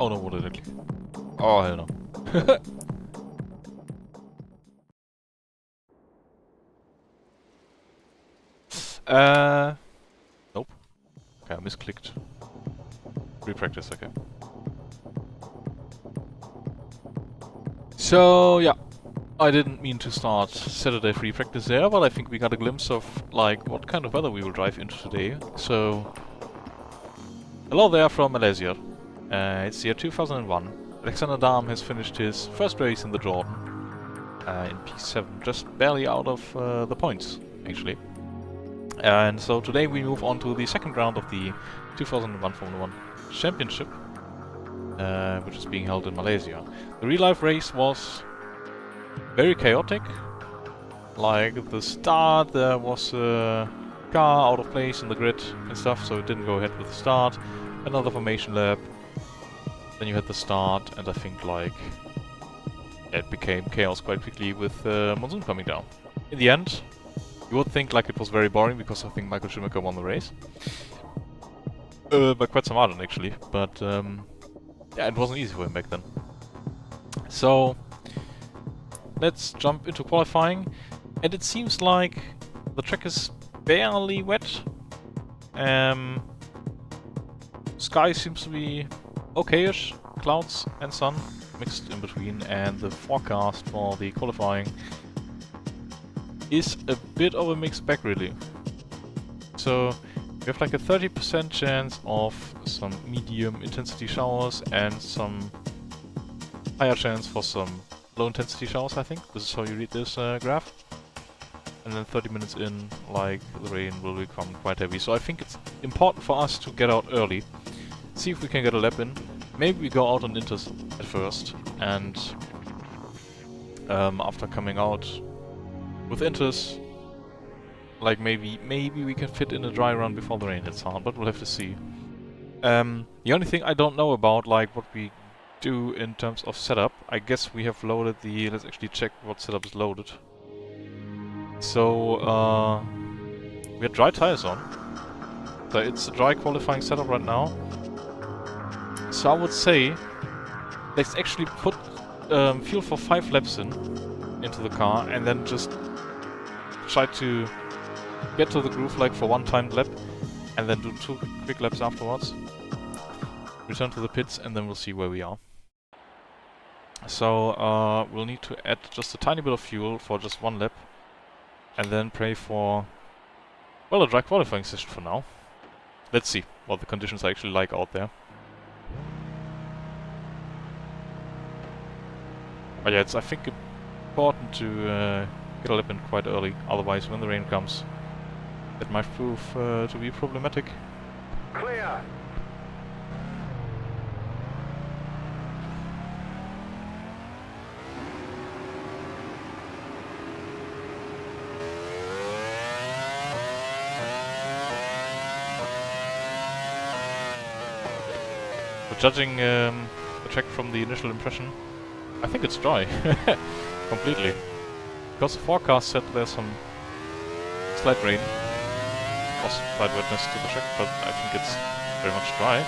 Oh no, what did I click? Oh, hell no. Nope. Okay, I misclicked. Repractice, okay. So, yeah. I didn't mean to start Saturday free practice there, but I think we got a glimpse of, like, what kind of weather we will drive into today. So, hello there from Malaysia. It's the year 2001. Alexander Dahm has finished his first race in the Jordan in P7, just barely out of the points, actually. And so today we move on to the second round of the 2001 Formula 1 Championship, which is being held in Malaysia. The real-life race was very chaotic. Like, at the start there was a car out of place in the grid and stuff, so it didn't go ahead with the start. Another formation lap, then you had the start, and I think, like, it became chaos quite quickly with monsoon coming down. In the end, you would think like it was very boring because I think Michael Schumacher won the race. By quite some margin actually, but yeah, it wasn't easy for him back then. So, let's jump into qualifying. And it seems like the track is barely wet. Sky seems to be okay-ish, clouds and sun mixed in between, and the forecast for the qualifying is a bit of a mixed bag really. So we have like a 30% chance of some medium intensity showers and some higher chance for some low intensity showers, I think. This is how you read this graph. And then 30 minutes in, like, the rain will become quite heavy. So I think it's important for us to get out early, see if we can get a lap in. Maybe we go out on inters at first, and after coming out with inters, like maybe we can fit in a dry run before the rain hits hard, but we'll have to see. The only thing I don't know about, like, what we do in terms of setup, I guess we have loaded the... Let's actually check what setup is loaded. So, we have dry tires on. So it's a dry qualifying setup right now. So I would say, let's actually put fuel for 5 laps into the car, and then just try to get to the groove like for one timed lap, and then do 2 quick laps afterwards. Return to the pits, and then we'll see where we are. So we'll need to add just a tiny bit of fuel for just 1 lap, and then pray for, well, a dry qualifying session for now. Let's see what the conditions are actually like out there. But yeah, it's, I think, important to get a lap in quite early, otherwise when the rain comes, it might prove to be problematic. Clear. But judging the track from the initial impression, I think it's dry. Completely. Because the forecast said there's some slight rain, or slight wetness to the track, but I think it's very much dry.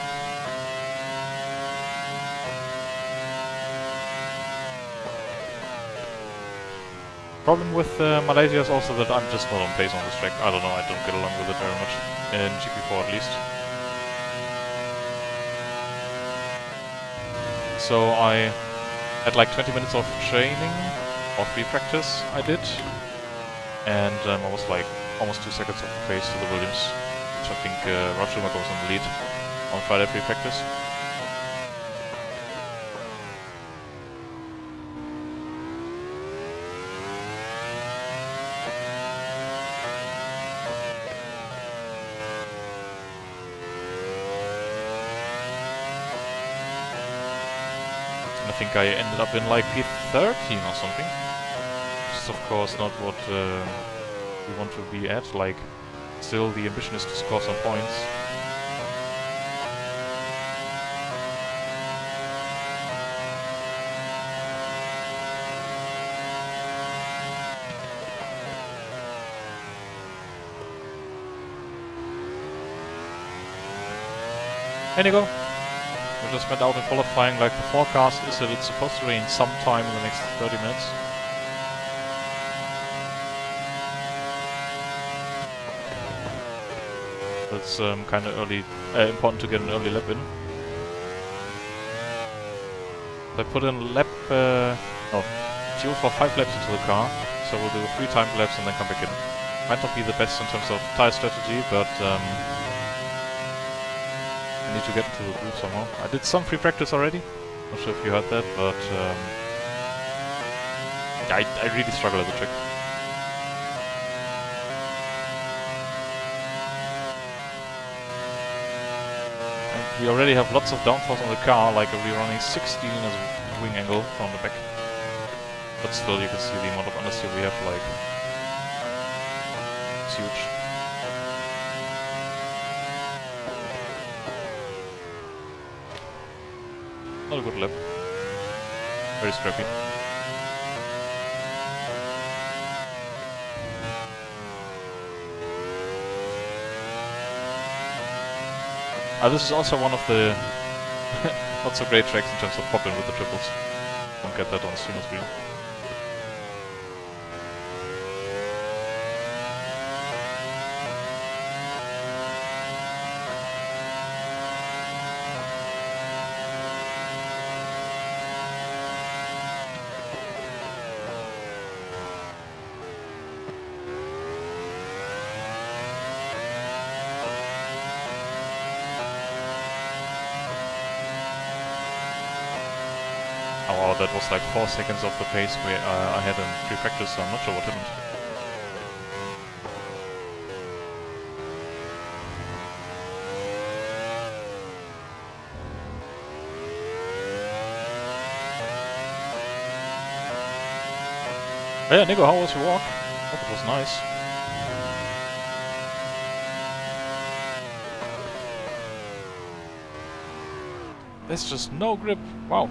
Problem with Malaysia is also that I'm just not on pace on this track. I don't know, I don't get along with it very much, in GP4 at least. So I had like 20 minutes of training, or free practice I did, and I was like almost 2 seconds off the pace to the Williams, which I think Ralf Schumacher was on the lead on Friday free practice. I think I ended up in like P13 or something. Which is of course not what we want to be at, like, still the ambition is to score some points. There you go. just went out in qualifying, like the forecast is that it's supposed to rain sometime in the next 30 minutes. It's kind of early, important to get an early lap in. I put in lap, fuel for 5 laps into the car, so we'll do 3 timed laps and then come back in. Might not be the best in terms of tire strategy, but I need to get into the groove somehow. I did some free practice already, not sure if you heard that, but I really struggle at the track. We already have lots of downforce on the car, like we're running 16 as a wing angle from the back. But still you can see the amount of understeer we have, like, it's huge. Not a good lap. Very scrappy. This is also one of the not so great tracks in terms of popping with the triples. Don't get that on streamer screen. Oh wow, that was like 4 seconds of the pace I had in free practice, so I'm not sure what happened. Yeah, Nico, how was your walk? Hope it was nice. There's just no grip. Wow.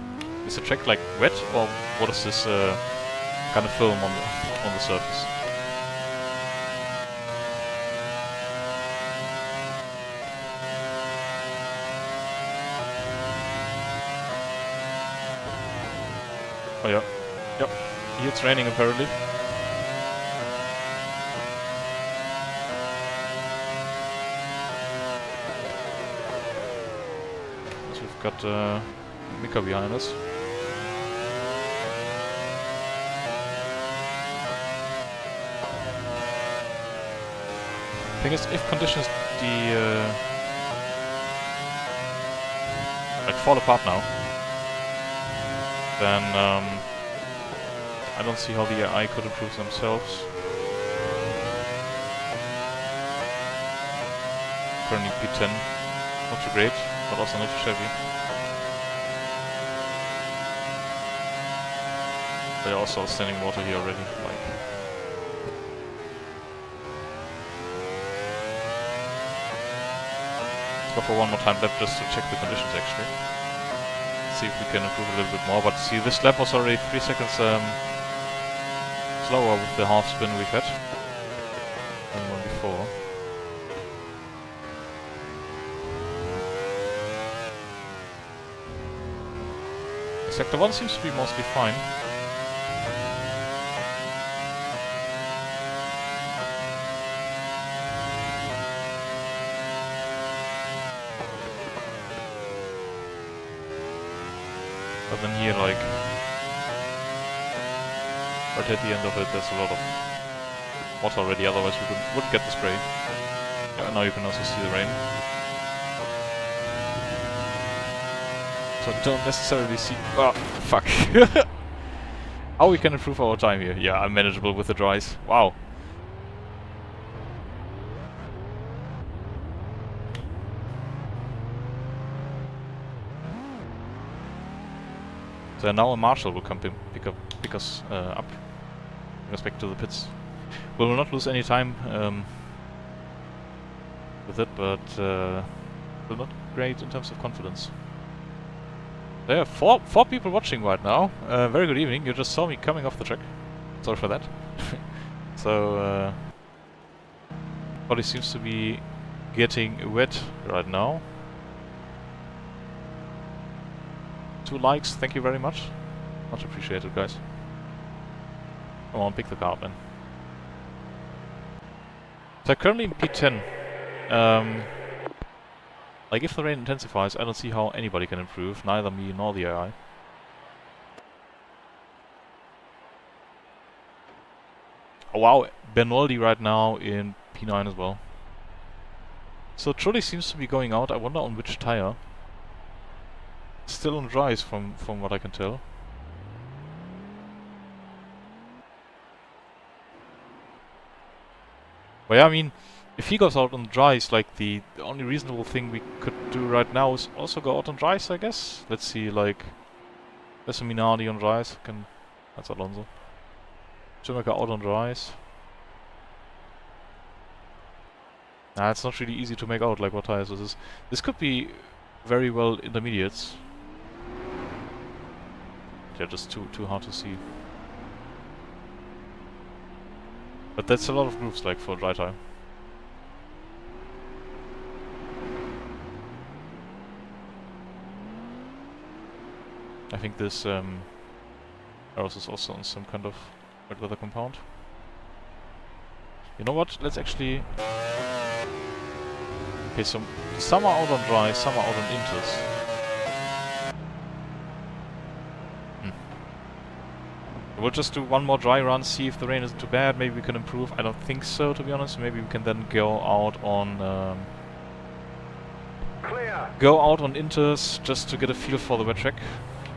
Is the track like wet, or what is this kind of film on the surface? Oh yeah, yep. Here it's raining apparently. So we've got Mika behind us. Thing is, if conditions like fall apart now, then I don't see how the AI could improve themselves. Currently P10, not too great, but also not too shabby. They're also standing water here already. Like, let's go for one more time lap just to check the conditions actually. See if we can improve a little bit more. But see, this lap was already 3 seconds slower with the half spin we've had than the one before. Sector 1 seems to be mostly fine. But then here, like, right at the end of it, there's a lot of water already, otherwise we wouldn't get the spray. Yeah, now you can also see the rain. So I don't necessarily see... Oh, fuck. How we can improve our time here? Yeah, I'm manageable with the dries. Wow. So now a marshal will come pick us up in respect to the pits. We will not lose any time with it, but still not great in terms of confidence. There are four people watching right now. Very good evening. You just saw me coming off the track. Sorry for that. So body seems to be getting wet right now. 2 likes, thank you very much. Much appreciated, guys. Come on, pick the car up, man. So currently in P10. Like if the rain intensifies, I don't see how anybody can improve, neither me nor the AI. Oh wow, Bernoldi right now in P9 as well. So it truly seems to be going out. I wonder on which tire. Still on dries from what I can tell. But yeah, I mean, if he goes out on dries, like the only reasonable thing we could do right now is also go out on dries, I guess. Let's see, like, there's a Minardi on dries. That's Alonso. Schumacher out on dries. Nah, it's not really easy to make out, like, what tires this is. This could be very well intermediates. They're just too hard to see. But that's a lot of grooves, like, for dry tire. I think this Aeros is also on some kind of wet weather compound. You know what? Let's actually... Okay, so some are out on dry, some are out on inters. We'll just do one more dry run, see if the rain isn't too bad, maybe we can improve. I don't think so, to be honest. Maybe we can then go out on... Go out on inters, just to get a feel for the wet track.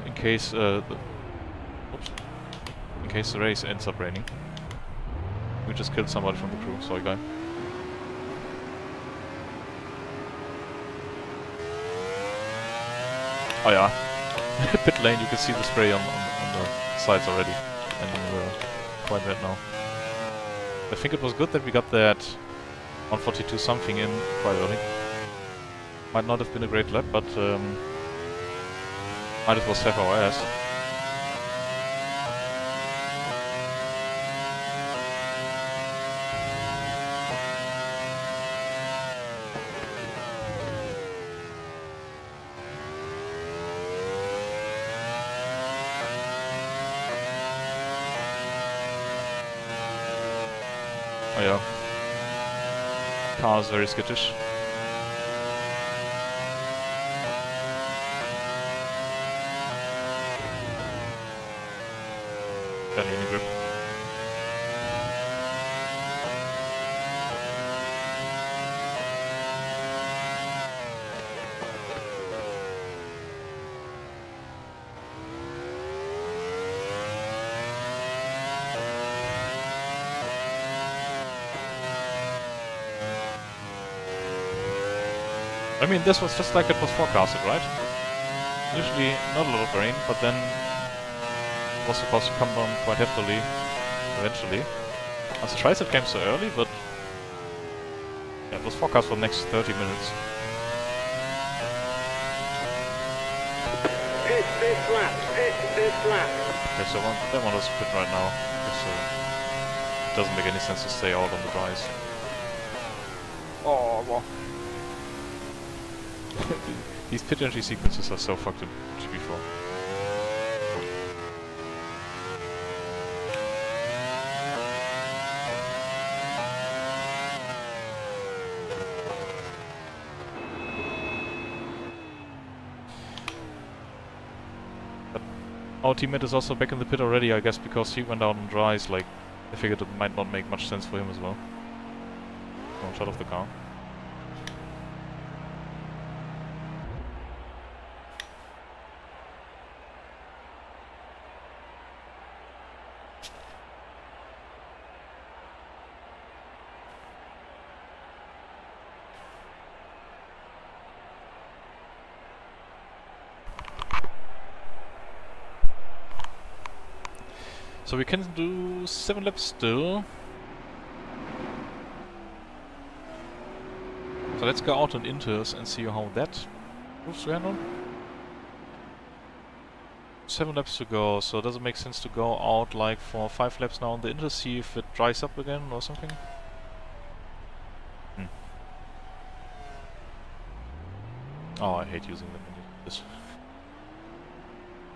In case in case the race ends up raining. We just killed somebody from the crew, sorry guy. Oh yeah. Pit lane, you can see the spray on the sides already. And we're quite wet now. I think it was good that we got that 142 something in quite early. Might not have been a great lap, but might as well save our ass. Oh yeah. Car is very skittish. Barely any grip. I mean, this was just like it was forecasted, right? Usually not a lot of rain, but then it was supposed to come down quite heftily eventually. I'm surprised it came so early, but yeah, it was forecast for the next 30 minutes. Pit this lap, pit this lap. Okay, so they want us to quit right now, because it doesn't make any sense to stay out on the dries. Oh, well. These pit entry sequences are so fucked in GP4. Our teammate is also back in the pit already, I guess, because he went out on dries. Like, I figured it might not make much sense for him as well. Don't shut off the car. So we can do 7 laps still. So let's go out on inters and see how that moves to handle. 7 laps to go, so does it make sense to go out like for 5 laps now on the inters, see if it dries up again or something? Oh, I hate using them in this.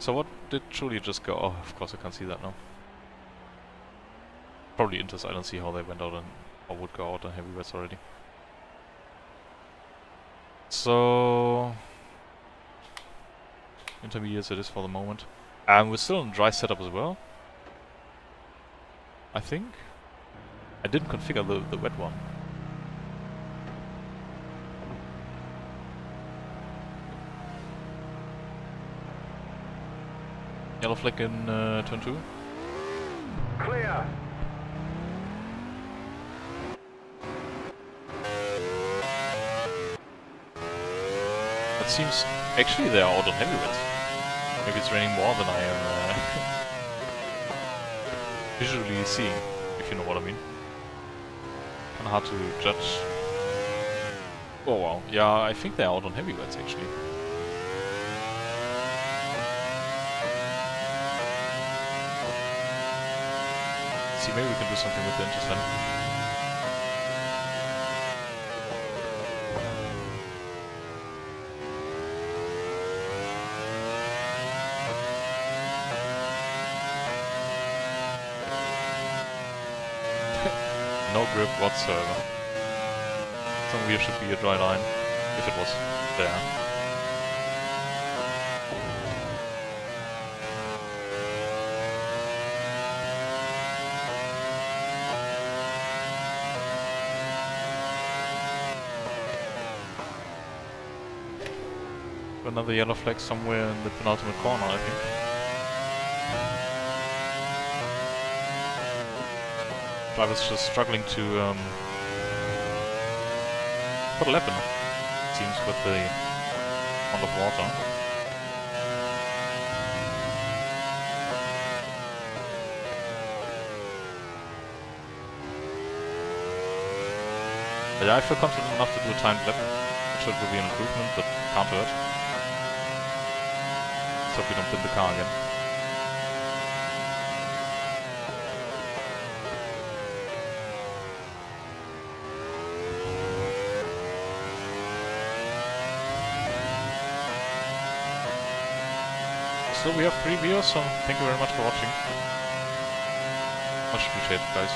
So what did Julie just go? Oh, of course I can't see that now. Probably Inters, I don't see how they went out or would go out on heavy wets already. So... intermediates it is for the moment. We're still in dry setup as well. I think. I didn't configure the wet one. Yellow flag in turn 2. Clear. It seems actually they're out on heavy wets. Maybe it's raining more than I am visually seeing, if you know what I mean. Kinda hard to judge. Oh wow, yeah, I think they're out on heavy wets actually. See, maybe we can do something with the inters then. No grip whatsoever. Somewhere should be a dry line, if it was there. Another yellow flag somewhere in the penultimate corner, I think. Driver's just struggling to put a lap in, it seems, with the amount of water. But yeah, I feel confident enough to do a timed lap, which will be an improvement, but can't hurt. Let's hope we don't pin the car again. So we have 3 viewers, so thank you very much for watching. Much appreciated, guys.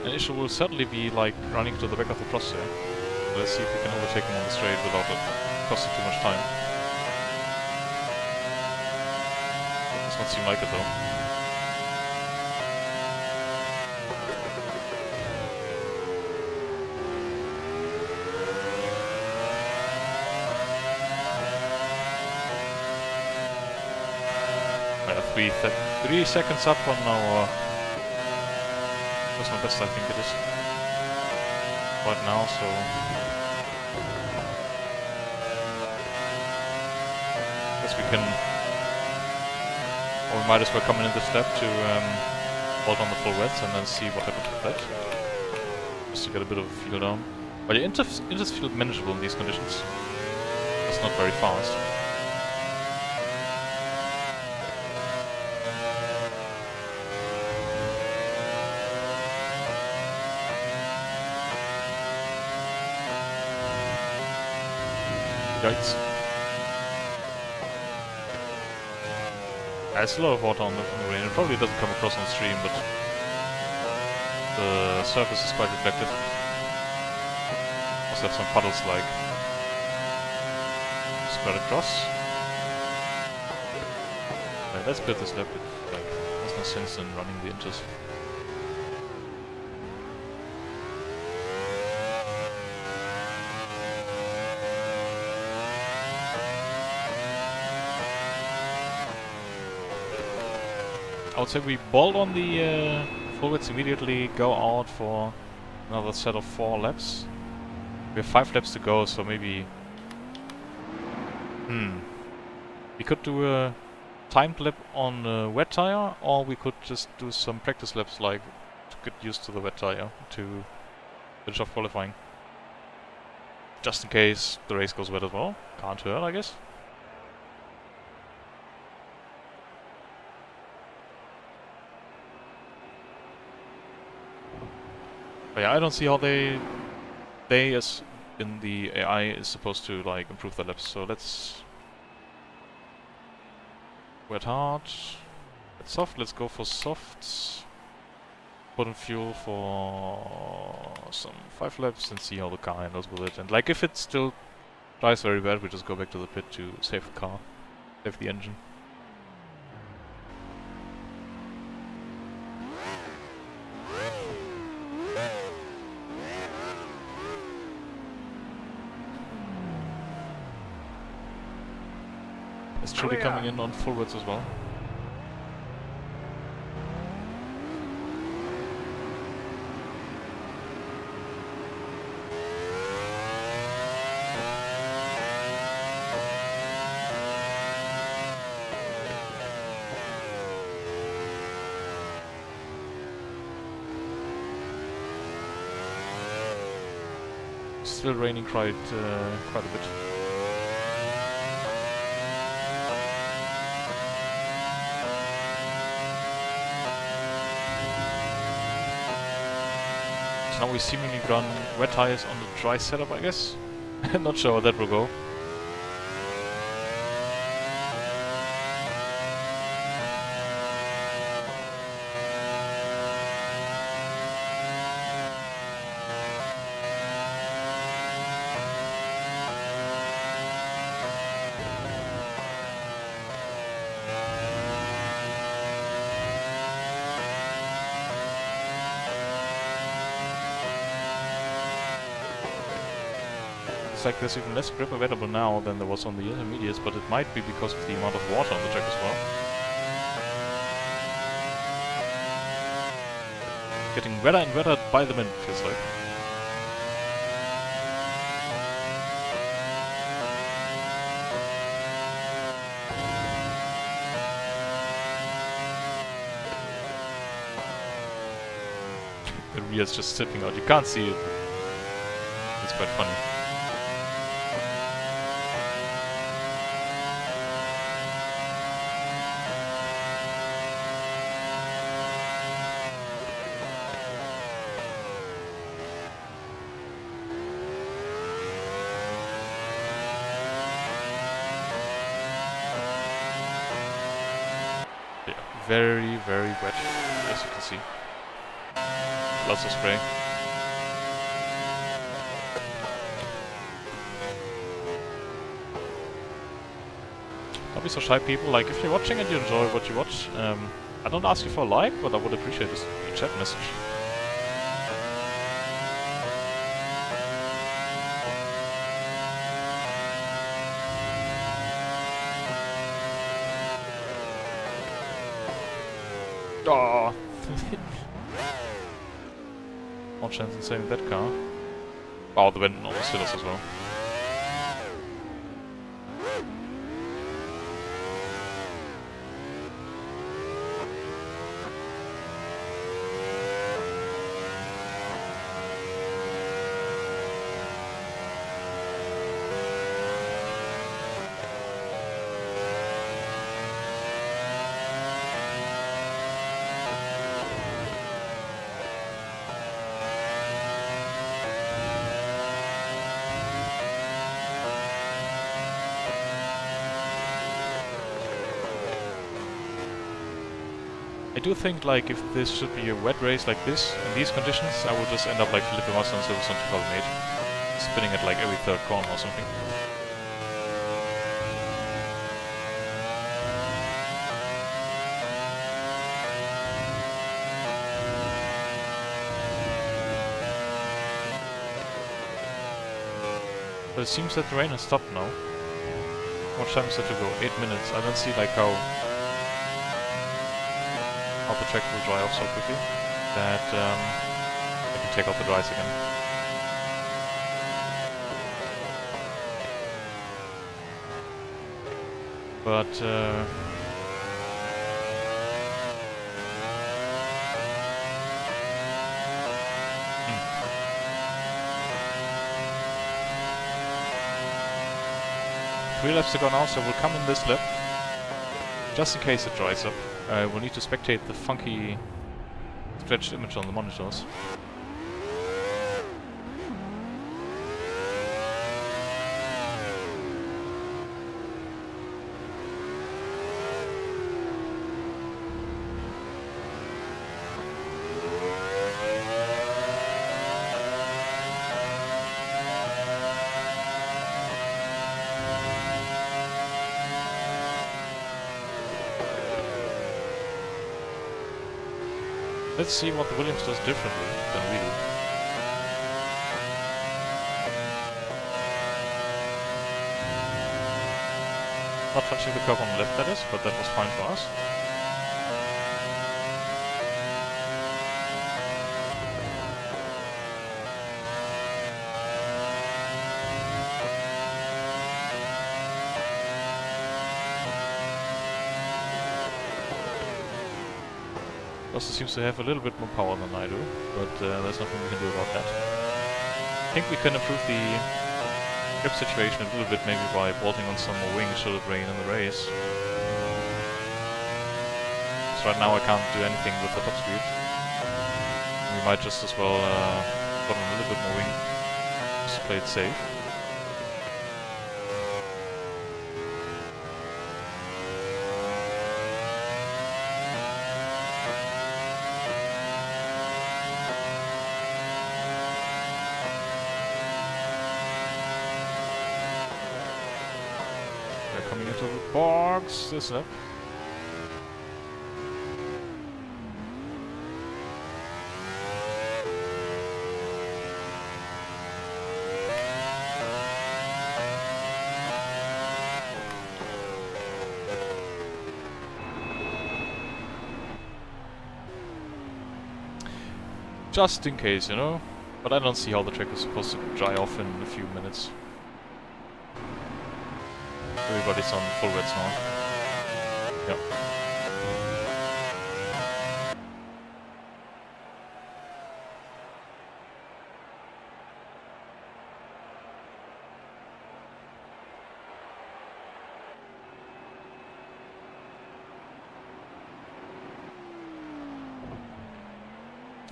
An issue will certainly be like running to the back of the crosshair. Let's see if we can overtake him on the straight without it costing too much time. Does not seem like it though. Yeah, 3 seconds up on our personal best, I think it is. Right now, so... guess we can... or we might as well come in this lap to hold on the full wets and then see what happens with that. Just to get a bit of a feel down. But yeah, Inters feel manageable in these conditions. It's not very fast. Yikes. There's a lot of water on the rain. It probably doesn't come across on stream, but the surface is quite reflective. Also have some puddles like spread across. Let's build this lap. There's no sense in running the Inters. I would say we bolt on the full wets immediately, go out for another set of 4 laps. We have 5 laps to go, so maybe... we could do a timed lap on a wet tire, or we could just do some practice laps, like, to get used to the wet tire, to finish off qualifying. Just in case the race goes wet as well. Can't hurt, I guess. But yeah, I don't see how they as in the AI is supposed to like improve the laps. So let's wet hard, wet soft. Let's go for softs. Put in fuel for some 5 laps and see how the car handles with it. And like if it still drives very bad, we just go back to the pit to save the car, save the engine. It's truly coming in on full widths as well. Still raining quite a bit. So now we seemingly run wet tires on the dry setup, I guess. Not sure how that will go. Like there's even less grip available now than there was on the intermediates, but it might be because of the amount of water on the track as well. Getting wetter and wetter by the minute, feels like. The rear is just slipping out. You can't see it. It's quite funny. Very, very wet, as you can see. Lots of spray. Don't be so shy, people. Like, if you're watching and you enjoy what you watch, I don't ask you for a like, but I would appreciate a chat message. Oh. More chance in saving that car. Oh, the wind almost hit us as well. I do think, like, if this should be a wet race like this, in these conditions, I would just end up like Felipe Massa in Silverstone 2008. Spinning it like every third corner or something. But it seems that the rain has stopped now. How much time is there to go? 8 minutes. I don't see like how the track will dry off so quickly that I can take out the dries again. But 3 laps to go now, so we'll come in this lap. Just in case it dries up, we'll need to spectate the funky stretched image on the monitors. Let's see what the Williams does differently than we do. Not touching the curb on the left, that is, but that was fine for us. Also seems to have a little bit more power than I do, but there's nothing we can do about that. I think we can improve the grip situation a little bit, maybe by bolting on some more wings should it rain in the race. So right now I can't do anything with the top speed. We might just as well put on a little bit more wing, just play it safe. Coming into the box, this up. Just in case, you know? But I don't see how the track is supposed to dry off in a few minutes. Everybody's on full wets now. Yep.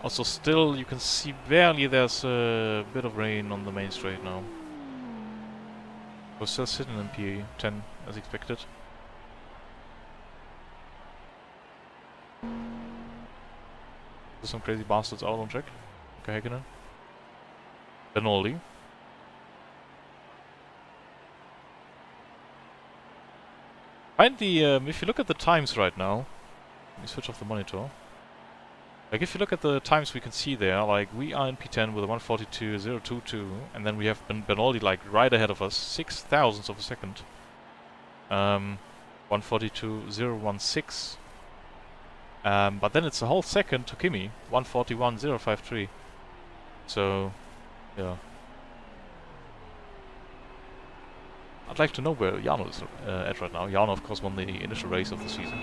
Also still, you can see barely there's a bit of rain on the main straight now. We're still sitting in P10 as expected. There's some crazy bastards out on track. Okay, Häkkinen. Benoldi. Find the, if you look at the times right now, let me switch off the monitor. Like if you look at the times we can see there, like we are in P10 with a 142.022, and then we have Benoldi like right ahead of us, 0.06 of a second. 142.016. But then it's a whole second to Kimi, 141.053. So, yeah. I'd like to know where Jarno is at right now. Jarno, of course, won the initial race of the season,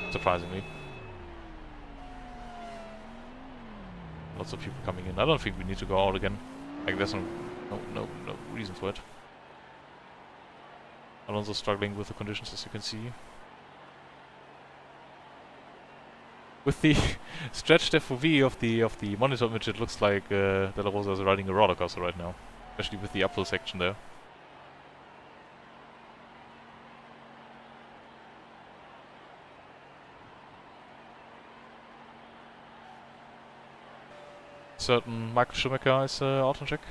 surprisingly. Lots of people coming in. I don't think we need to go out again. Like there's no reason for it. Alonso's struggling with the conditions, as you can see. With the stretched FOV of the monitor image, it looks like De La Rosa is riding a roller coaster right now, especially with the uphill section there. Certain Michael Schumacher is out on track.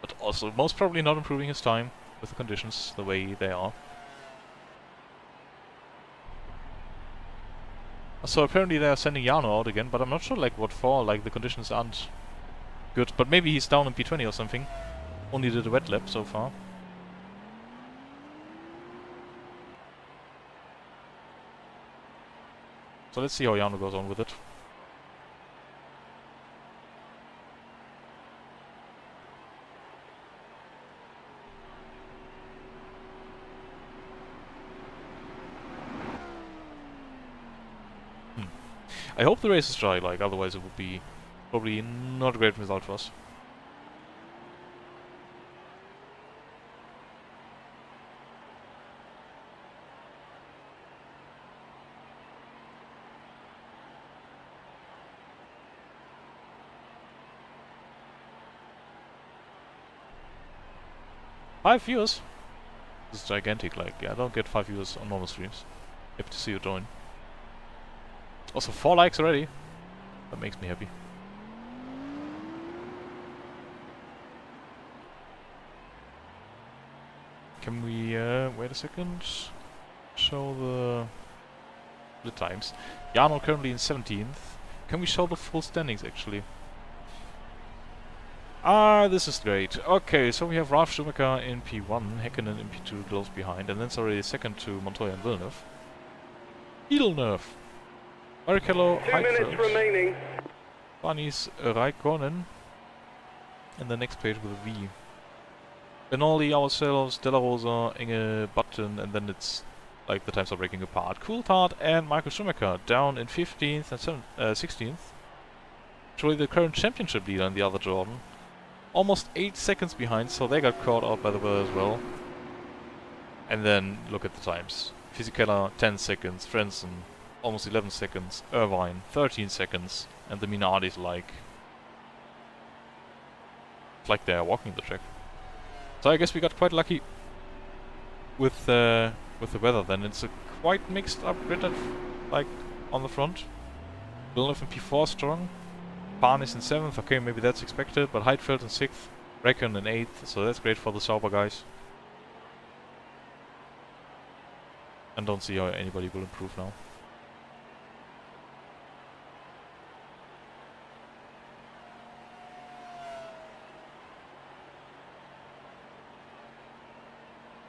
But also most probably not improving his time with the conditions the way they are. So apparently they are sending Jarno out again, but I'm not sure like what for, like the conditions aren't good. But maybe he's down in P20 or something. Only did a wet lap so far. So let's see how Jarno goes on with it. I hope the race is dry, like otherwise it would be probably not a great result for us. Five viewers? This is gigantic, like I don't get 5 viewers on normal streams. Happy to see you join. Also 4 likes already. That makes me happy. Can we, wait a second, show the split times. Jarno currently in 17th. Can we show the full standings actually? Ah, this is great. Okay, so we have Ralf Schumacher in P1, Häkkinen in P2, close behind, and then it's already second to Montoya and Villeneuve. Barrichello, 2 minutes remaining. Vanis Raikkonen, and the next page with a V. Benoli, ourselves, De La Rosa, Enge, Button, and then it's like the times are breaking apart. Coulthard and Michael Schumacher down in 15th and 16th. Actually the current championship leader in the other Jordan. Almost 8 seconds behind, so they got caught out by the weather as well. And then look at the times. Fisichella 10 seconds, Frentzen almost 11 seconds, Irvine 13 seconds, and the Minardi's like it's like they're walking the track. So I guess we got quite lucky with the weather then. It's a quite mixed up grid like on the front. Villeneuve in P4 strong. Barnes in 7th, okay, maybe that's expected, but Heidfeld in 6th, Raikkonen in 8th, so that's great for the Sauber guys. And don't see how anybody will improve now.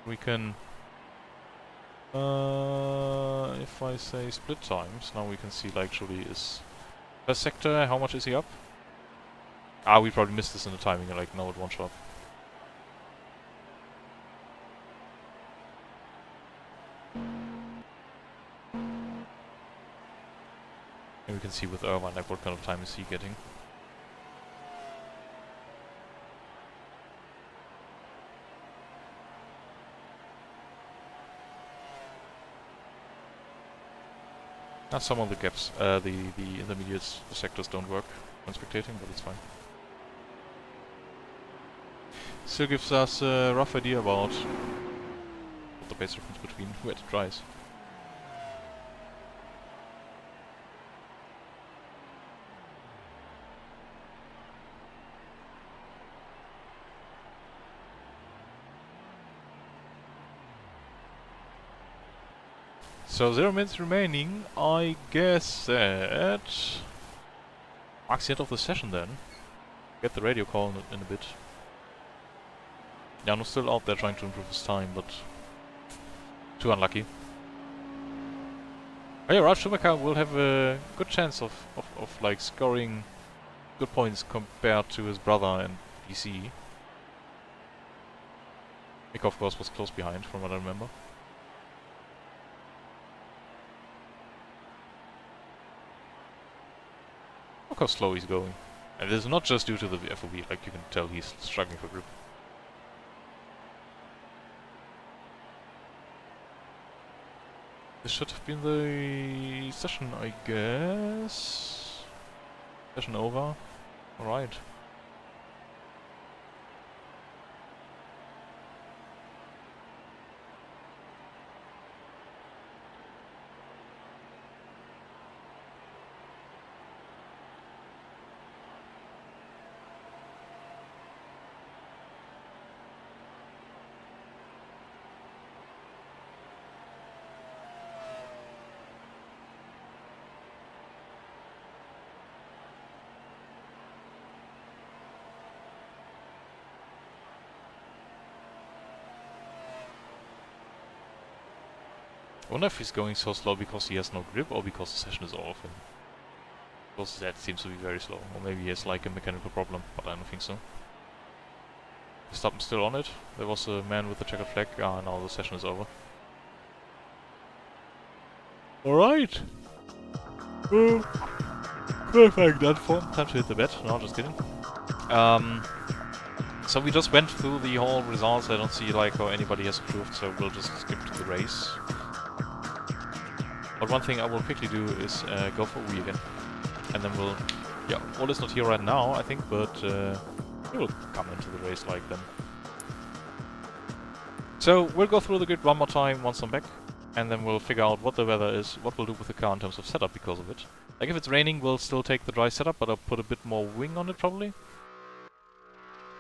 We can, if I say split times, now we can see like actually is per sector, how much is he up? Ah, we probably missed this in the timing, like no at one shot. And we can see with Irvine like what kind of time is he getting. Some of the gaps, the intermediates, the sectors don't work when spectating, but it's fine. Still gives us a rough idea about what the base difference between wet and dries. So 0 minutes remaining. I guess that marks the end of the session then. Get the radio call in a bit. Jarno's still out there trying to improve his time, but too unlucky. Oh yeah, Ralf Schumacher will have a good chance of like scoring good points compared to his brother and DC. Mick of course was close behind from what I remember. Look how slow he's going. And this is not just due to the FOV, like you can tell he's struggling for grip. This should have been the session, I guess. Session over. Alright. I wonder if he's going so slow because he has no grip or because the session is over for him. Because that seems to be very slow. Or maybe he has like a mechanical problem, but I don't think so. Verstappen still on it. There was a man with the checkered flag. Ah, now the session is over. Alright! Perfect, that form. Time to hit the bed. No, just kidding. So we just went through the whole results. I don't see like how anybody has improved, so we'll just skip to the race. But one thing I will quickly do is go for Wii again. And then we'll... Yeah, Ole is not here right now, I think, but he will come into the race like then. So we'll go through the grid one more time once I'm back. And then we'll figure out what the weather is, what we'll do with the car in terms of setup because of it. Like if it's raining, we'll still take the dry setup, but I'll put a bit more wing on it probably.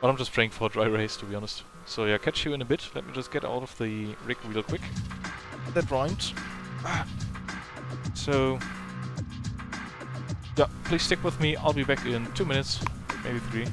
But I'm just praying for a dry race, to be honest. So yeah, catch you in a bit. Let me just get out of the rig real quick. That rhymed. So, yeah, please stick with me. I'll be back in 2 minutes, maybe 3.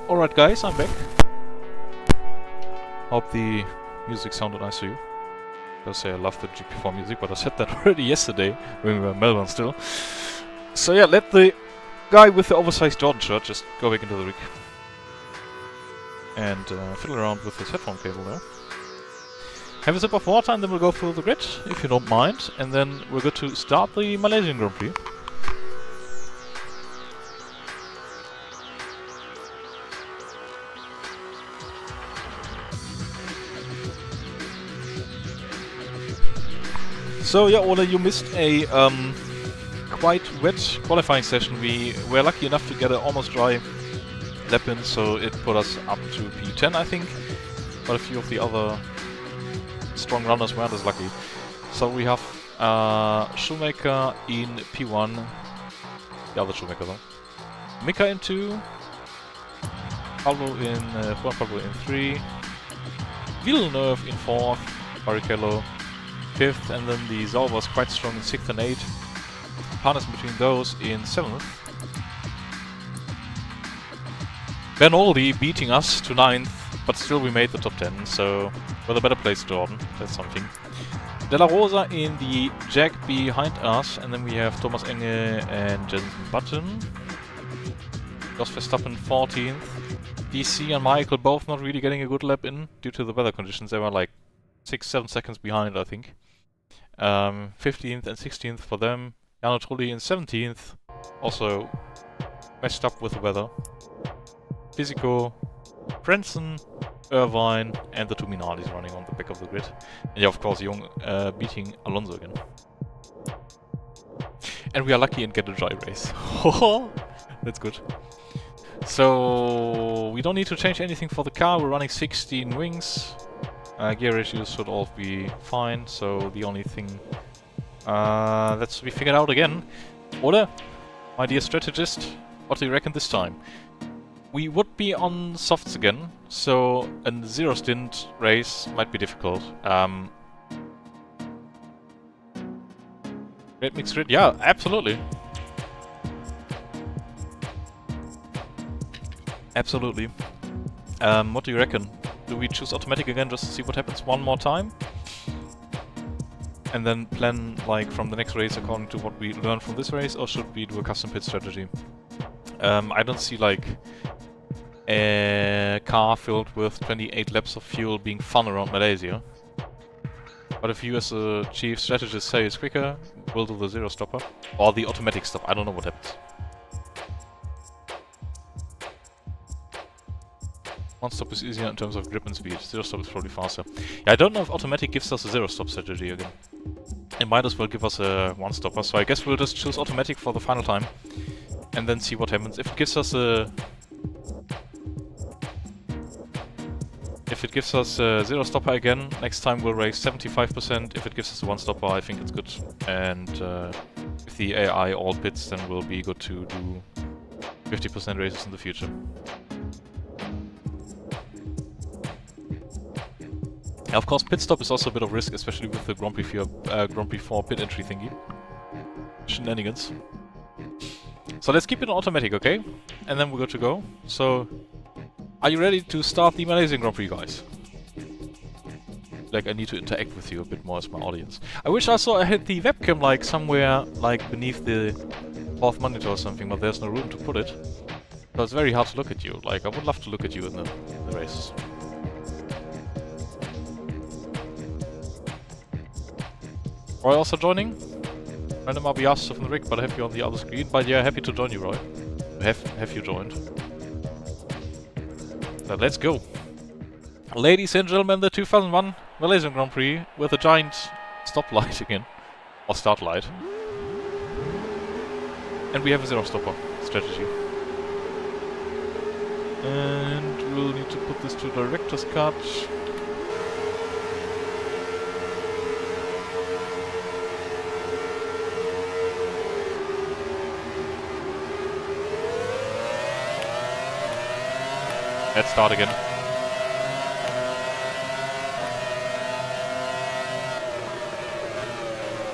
Alright guys, I'm back. Hope the music sounded nice to you. I'll say I love the GP4 music, but I said that already yesterday when we were in Melbourne still. So yeah, let the guy with the oversized Jordan shirt just go back into the rig. And fiddle around with his headphone cable there. Have a sip of water and then we'll go through the grid, if you don't mind. And then we're good to start the Malaysian Grand Prix. So yeah, Ola, you missed a quite wet qualifying session. We were lucky enough to get an almost dry lap in, so it put us up to P10, I think. But a few of the other strong runners weren't as lucky. So we have Shoemaker in P1, the other Shoemaker though. Mika in 2, Pablo in Juan Pablo in 3, Villeneuve in 4th, Barrichello 5th, and then the Zau was quite strong in 6th and 8th. Harness between those in 7th. Ben Aldi beating us to 9th, but still we made the top 10, so with a better place, Jordan. That's something. De La Rosa in the Jag behind us, and then we have Thomas Enge and Jensen Button. Jos Verstappen 14th. DC and Michael both not really getting a good lap in due to the weather conditions. They were like 6-7 seconds behind, I think. 15th and 16th for them. Jarno Trulli in 17th. Also messed up with the weather. Fisico, Prenson, Irvine, and the two Minalis running on the back of the grid. And yeah, of course, Young beating Alonso again. And we are lucky and get a dry race. That's good. So we don't need to change anything for the car. We're running 16 wings. Gear ratios should all be fine. So the only thing that's to be figured out again. Oder, my dear strategist, what do you reckon this time? We would be on softs again, so a zero stint race might be difficult. Great mixed grid, yeah, absolutely. Absolutely. What do you reckon? Do we choose automatic again just to see what happens one more time? And then plan like from the next race according to what we learn from this race, or should we do a custom pit strategy? I don't see like a car filled with 28 laps of fuel being fun around Malaysia. But if you as a chief strategist say it's quicker, we'll do the zero stopper. Or the automatic stop, I don't know what happens. One stop is easier in terms of grip and speed. Zero stop is probably faster. Yeah, I don't know if automatic gives us a zero stop strategy again. It might as well give us a one stopper, so I guess we'll just choose automatic for the final time. And then see what happens. If it gives us a... If it gives us a zero stopper again, next time we'll raise 75%. If it gives us a one stopper, I think it's good. And if the AI all pits, then we'll be good to do 50% races in the future. Yeah, of course, pit stop is also a bit of risk, especially with the Grand Prix 4 pit entry thingy. Shenanigans. So let's keep it on automatic, okay? And then we're good to go. So, are you ready to start the Malaysian Grand Prix, guys? Like, I need to interact with you a bit more as my audience. I wish I had the webcam, like, somewhere, like, beneath the fourth monitor or something, but there's no room to put it. So it's very hard to look at you. Like, I would love to look at you in the races. Roy also joining? Random RBS from the rig, but I have you on the other screen. But yeah, happy to join you, Roy. Have you joined? But let's go. Ladies and gentlemen, the 2001 Malaysian Grand Prix with a giant stoplight again. Or start light. And we have a zero stopper strategy. And we'll need to put this to director's cut. Let's start again.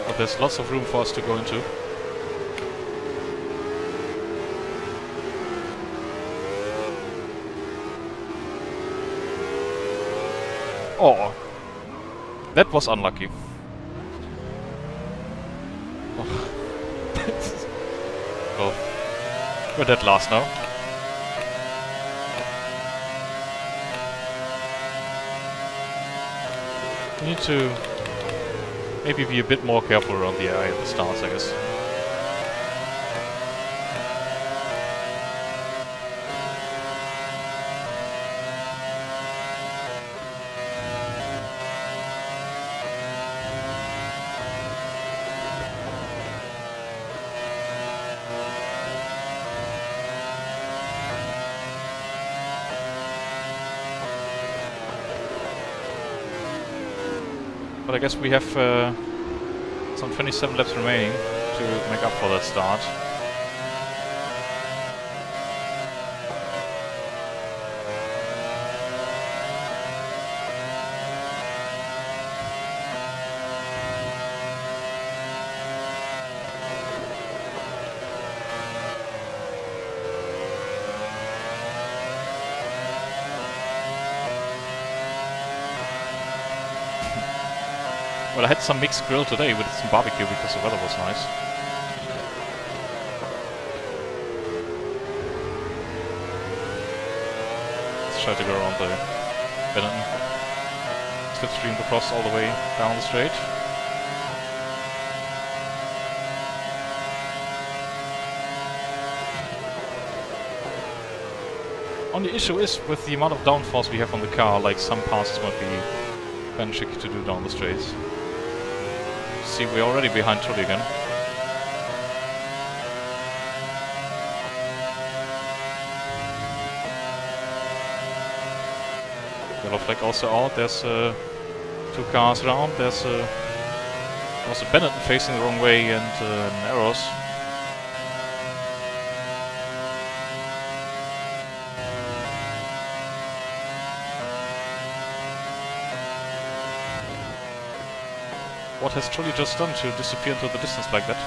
But there's lots of room for us to go into. Oh, that was unlucky. Oh. Oh. We're dead last now. We need to maybe be a bit more careful around the area at the starts, I guess. But I guess we have some 27 laps remaining to make up for that start. Well, I had some mixed grill today with some barbecue because the weather was nice. Let's try to go around the Benetton. Slipstream across all the way down the straight. Only issue is with the amount of downforce we have on the car, like some passes might be kind of tricky to do down the straights. See, we're already behind Tully again. Yellow flag also out. There's two cars around. There's also Benetton facing the wrong way and Narrows. What has Tully just done to disappear into the distance like that?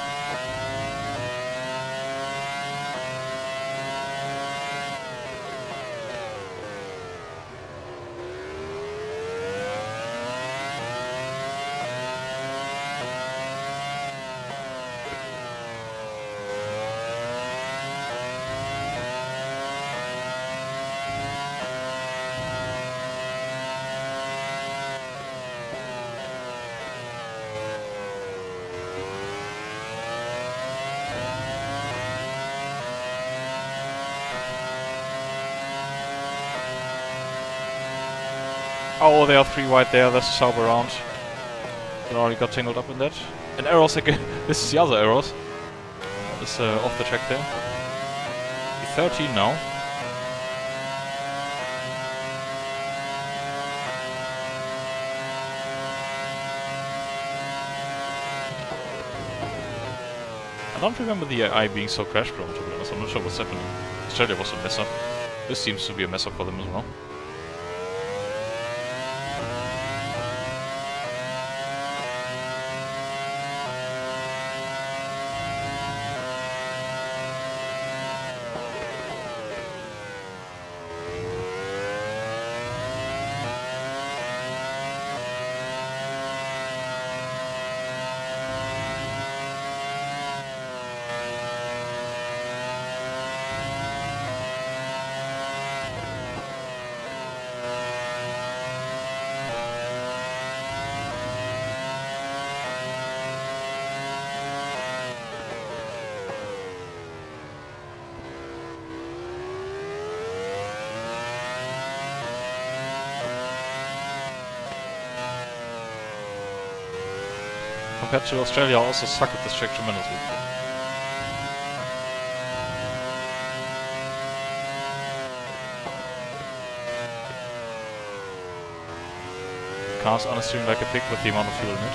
Oh, they are 3 wide there. That's a Sauber round. They already got tangled up in that. And arrows again. This is the other arrows. It's off the track there. 13 now. I don't remember the AI being so crash prone, to be honest. I'm not sure what's happening. Australia was a mess up. This seems to be a mess up for them as well. Compared to Australia, I also suck at this track tremendously. Cars are steering like a pig with the amount of fuel in it.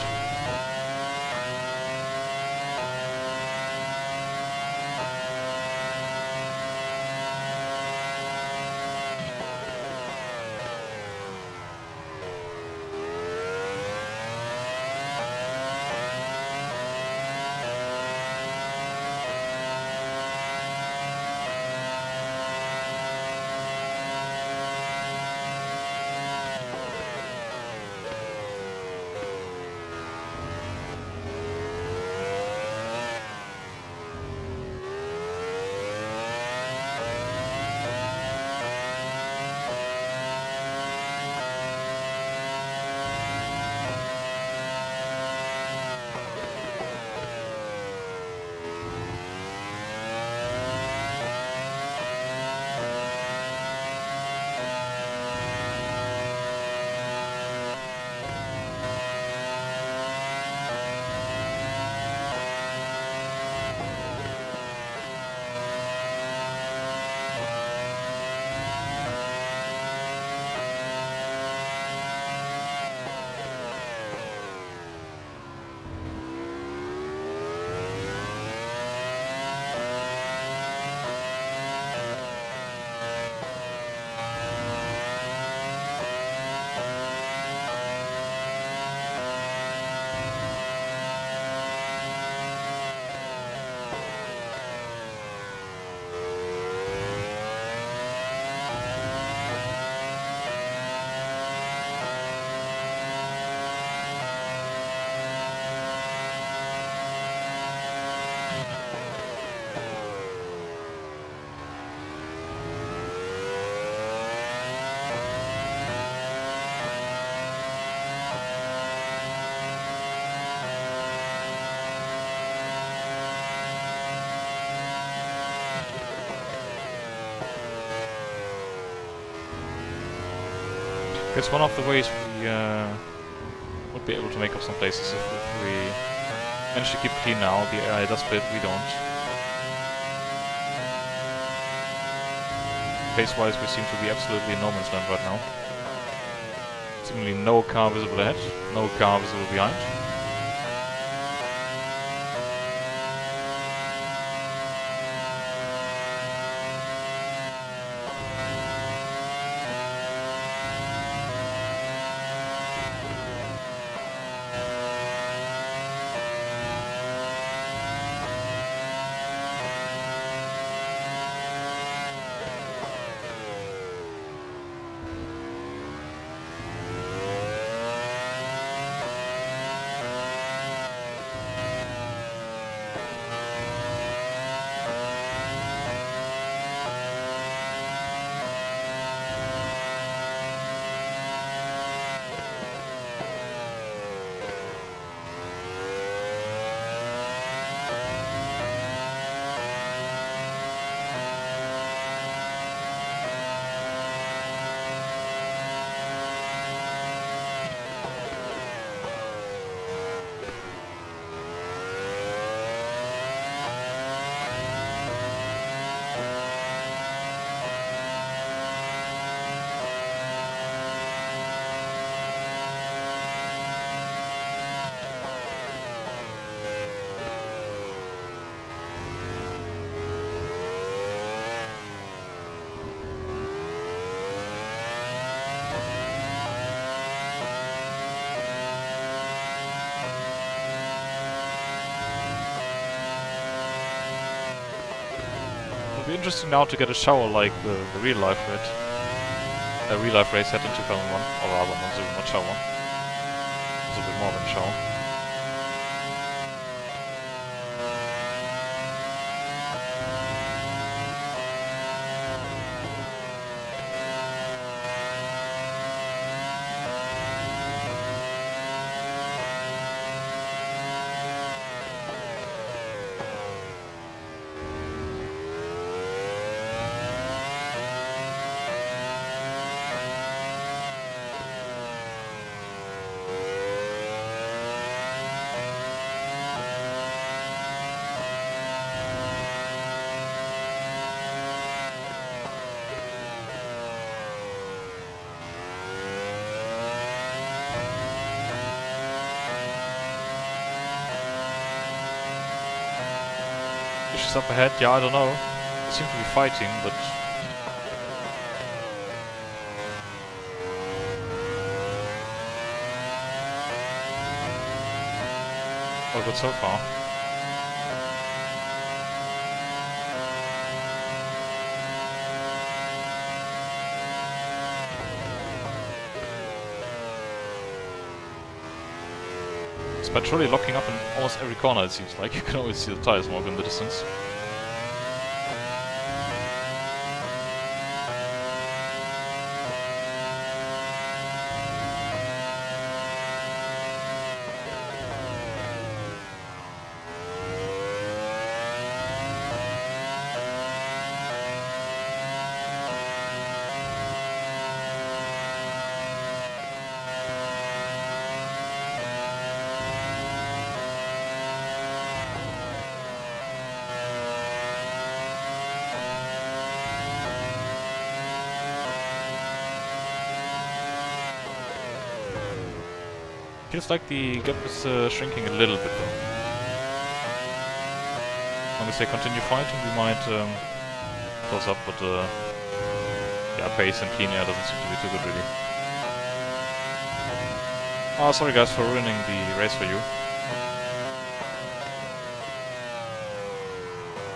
It's one of the ways we would be able to make up some places if we manage to keep clean now. The AI does bit, we don't. Pace-wise, we seem to be absolutely in no man's land right now. Seemingly no car visible ahead, no car visible behind. be interesting now to get a shower like the real life race had in 2001, or rather, not shower. It's a bit more than a shower. She's up ahead, yeah, I don't know. They seem to be fighting, but... all good so far. It's patrolling locking up in almost every corner, it seems like. You can always see the tire smoke in the distance. Feels like the gap is shrinking a little bit though. As long as they continue fighting, we might close up, but yeah, pace and clean air doesn't seem to be too good really. Oh, sorry guys for ruining the race for you.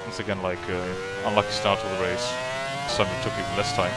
Once again, like, unlucky start to the race. This time it took even less time.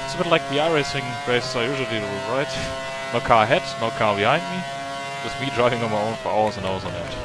It's a bit like the iRacing races I usually do, right? No car ahead, no car behind me. Just me driving on my own for hours and hours on end.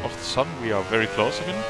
of the sun. We are very close again.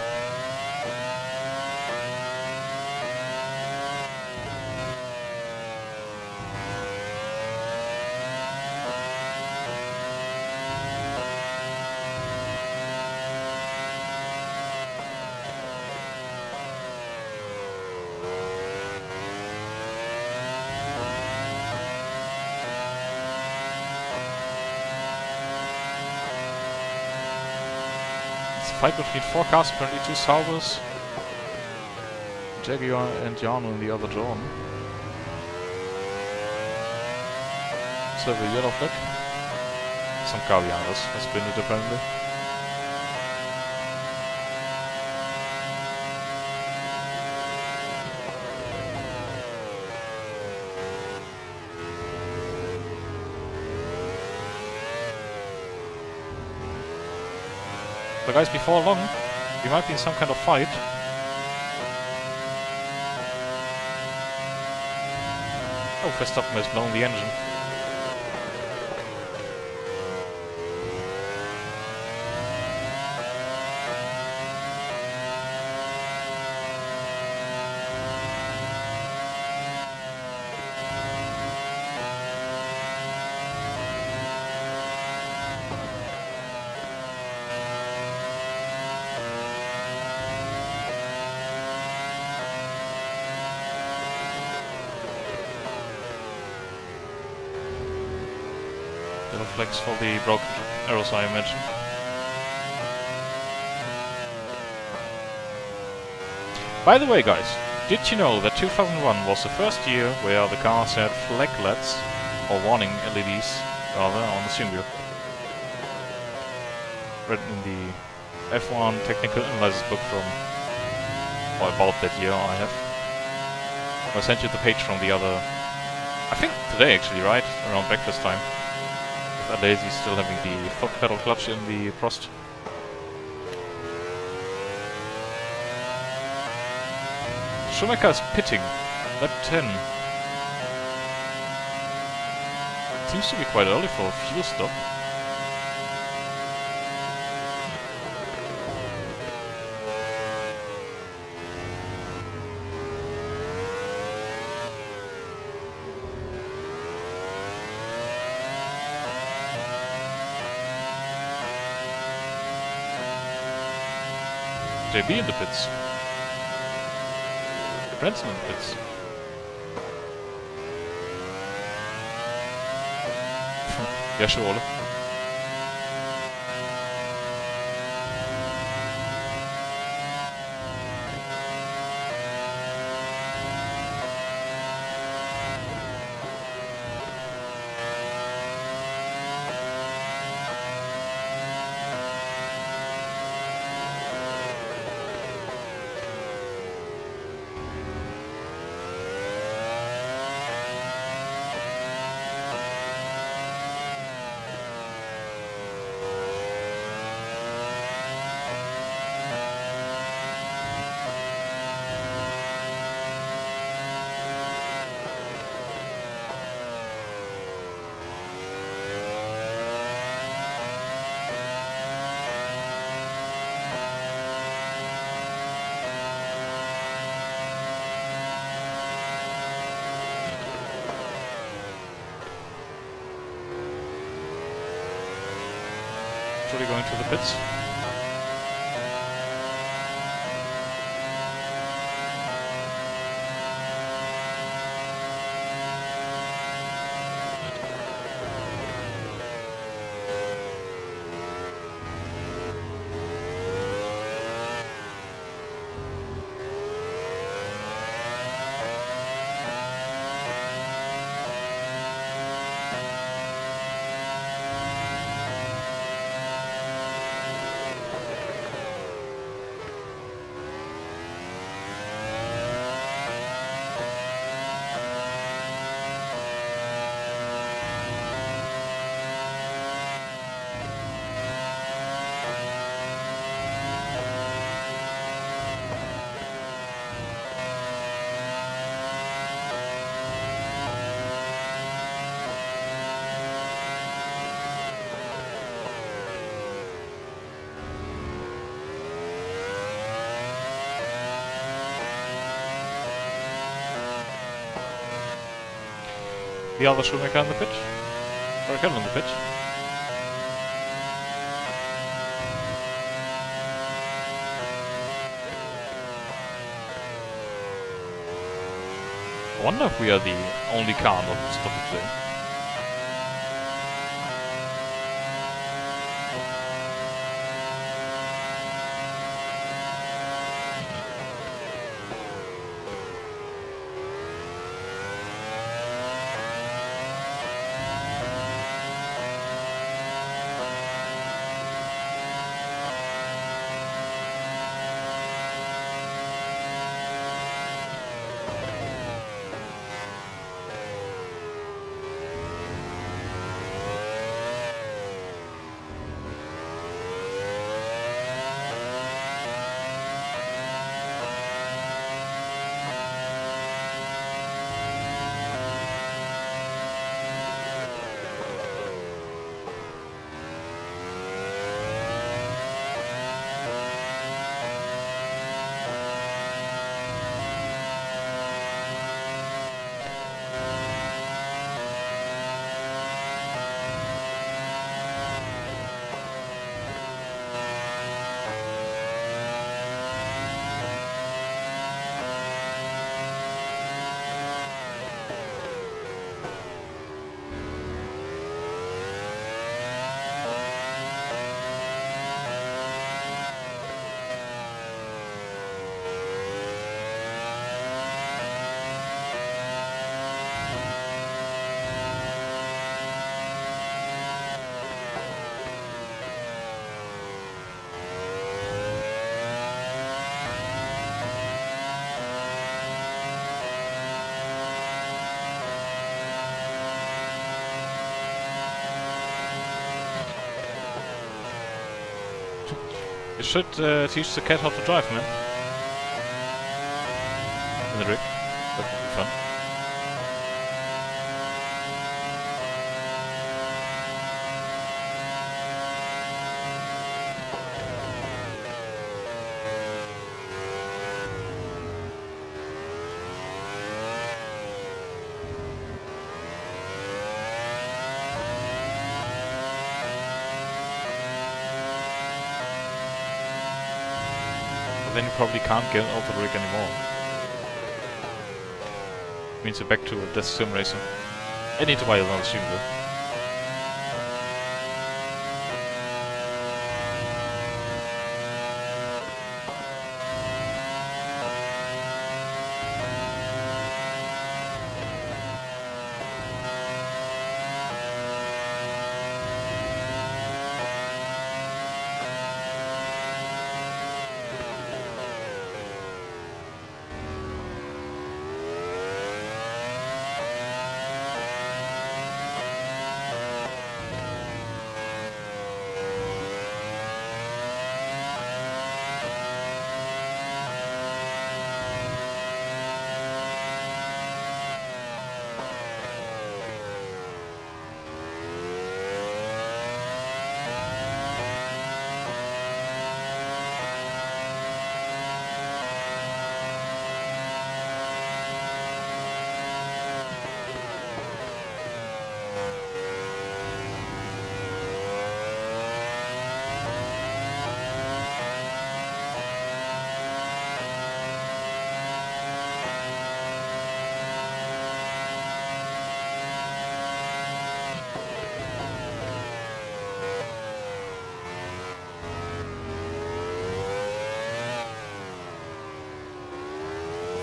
Fight between 4 cars, apparently 2 Saubers, Jaguar and Jano in the other zone. So the yellow flag. Some car behind us has been it apparently. So guys, before long, we might be in some kind of fight. Oh, Verstappen has blown the engine. Yellow flags for the broken arrows, I imagine. By the way, guys, did you know that 2001 was the first year where the cars had flaglets, or warning LEDs, rather, on the steering wheel? Read in the F1 technical analysis book from, or about that year I have. I sent you the page from the other, I think today actually, right? Around breakfast time. With Lazy still having the foot pedal clutch in the Prost. Schumacher is pitting. Lap 10. Seems to be quite early for a fuel stop. JB in the pits. Branson in the pits. Ja, sure, Ole. Truly going to the pits. the other shoemaker in the pit. Or Kevin in the pit. I wonder if we are the only car not stopped today. You should teach the cat how to drive, man. In the rig. That would be fun. But then you probably can't get out of the rig anymore. Means you're back to a Death Sim Racing. I need to buy another sim though.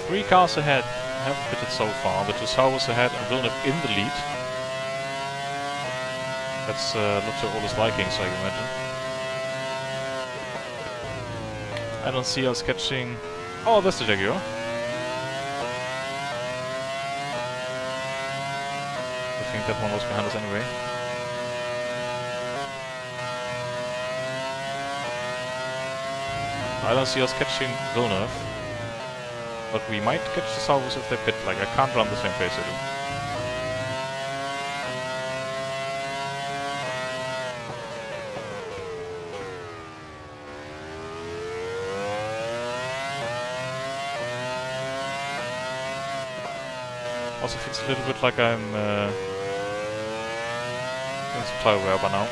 Three cars ahead haven't pitted so far, but Tussaus ahead and Villeneuve in the lead. That's not to all his likings, I imagine. I don't see us catching... Oh, that's the Jaguar. I think that one was behind us anyway. I don't see us catching Villeneuve. But we might catch the Salvos if they pit, like I can't run the same pace I do. Also feels a little bit like I'm doing some tire wear by now.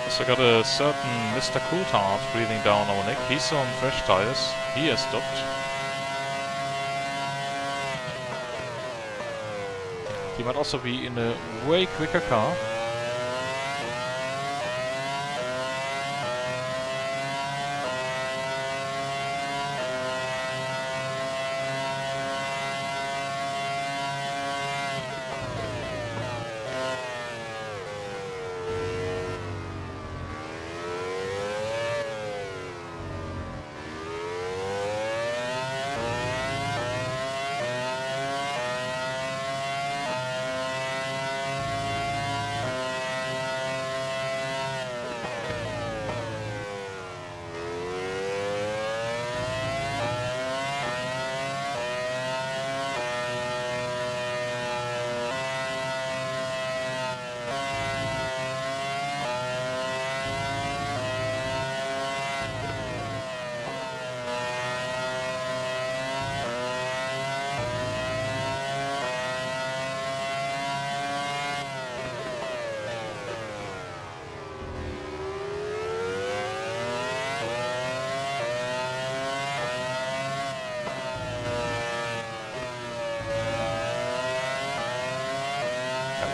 So I got a certain Mr. Coulthard breathing down our neck. He's on fresh tires. He has stopped. He might also be in a way quicker car.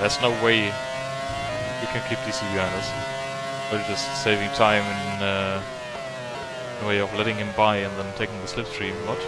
There's no way we can keep DC behind us. We're just saving time in a way of letting him by and then taking the slipstream. What?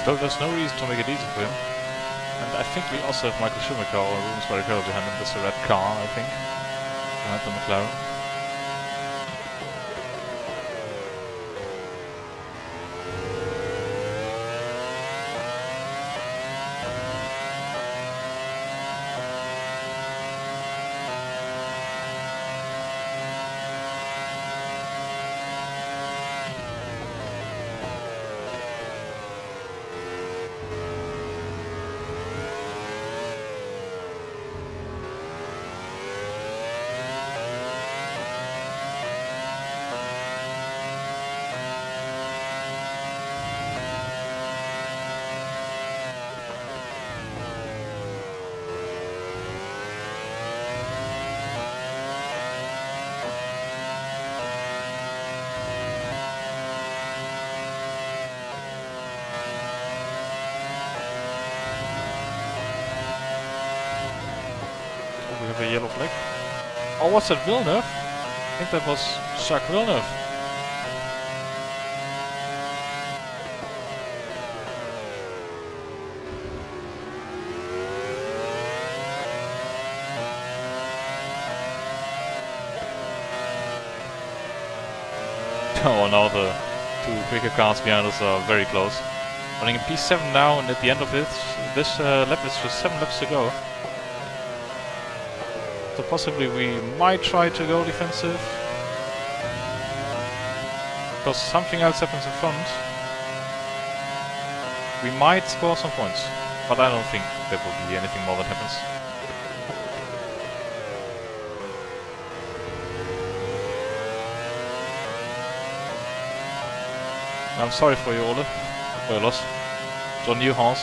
Still, there's no reason to make it easy for him. And I think we also have Michael Schumacher or Rubens Barrichello behind him. That's a red car, I think. Behind the McLaren. We have a yellow flag. Oh, was that Villeneuve? I think that was Jacques Villeneuve. Oh, now the two quicker cars behind us are very close. Running in P7 now, and at the end of this lap is just 7 laps to go. So possibly we might try to go defensive. Because something else happens in front. We might score some points. But I don't think there will be anything more that happens. I'm sorry for you, Ole. For your loss. It's on you, Hans.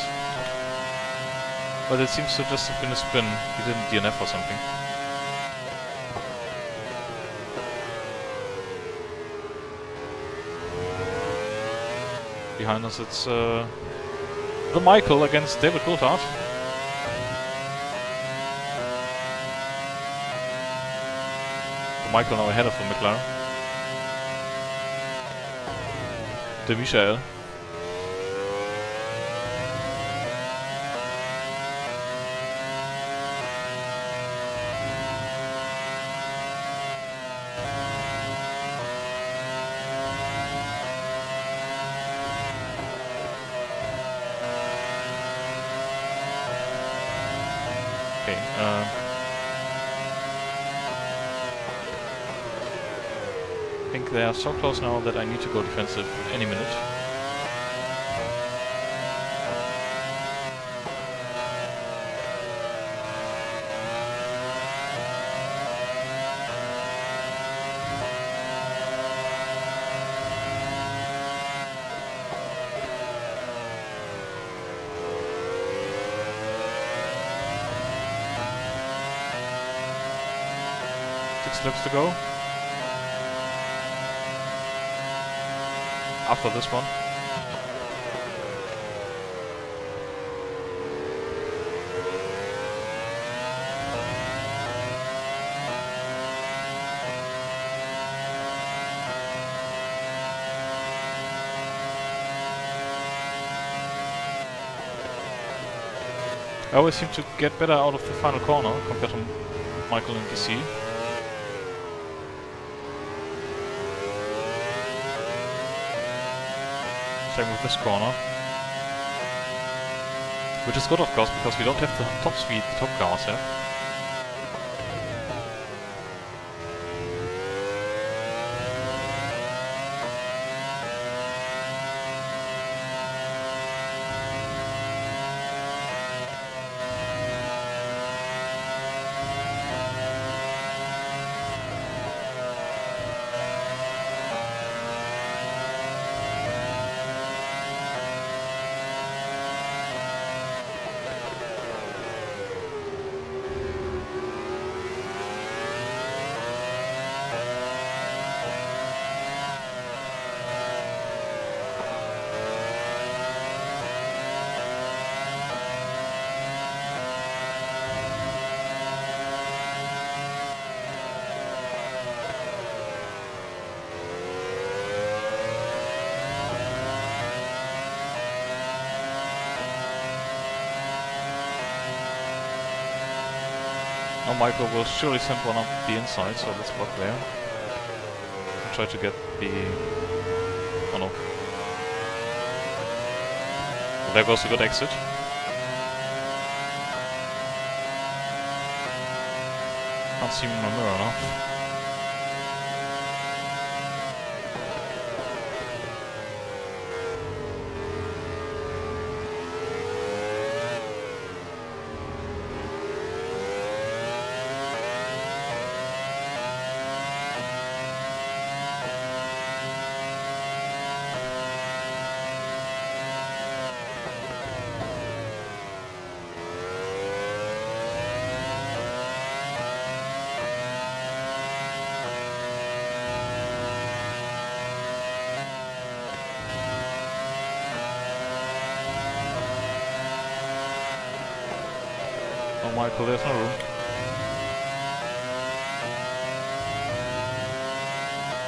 But it seems to just have been a spin. He didn't DNF or something. Behind us it's the Michael against David Coulthard. The Michael now ahead of the McLaren. De Michael. Okay, I think they are so close now that I need to go defensive any minute. 6 laps to go. After this one. I always seem to get better out of the final corner compared to Michael and DC. Same with this corner. Which is good, of course, because we don't have the top speed the top cars have. Now Michael will surely send one up the inside, so let's block there. And try to get the... oh no. There goes a good exit. Can't see him in my mirror now. Oh, Michael, there's no room.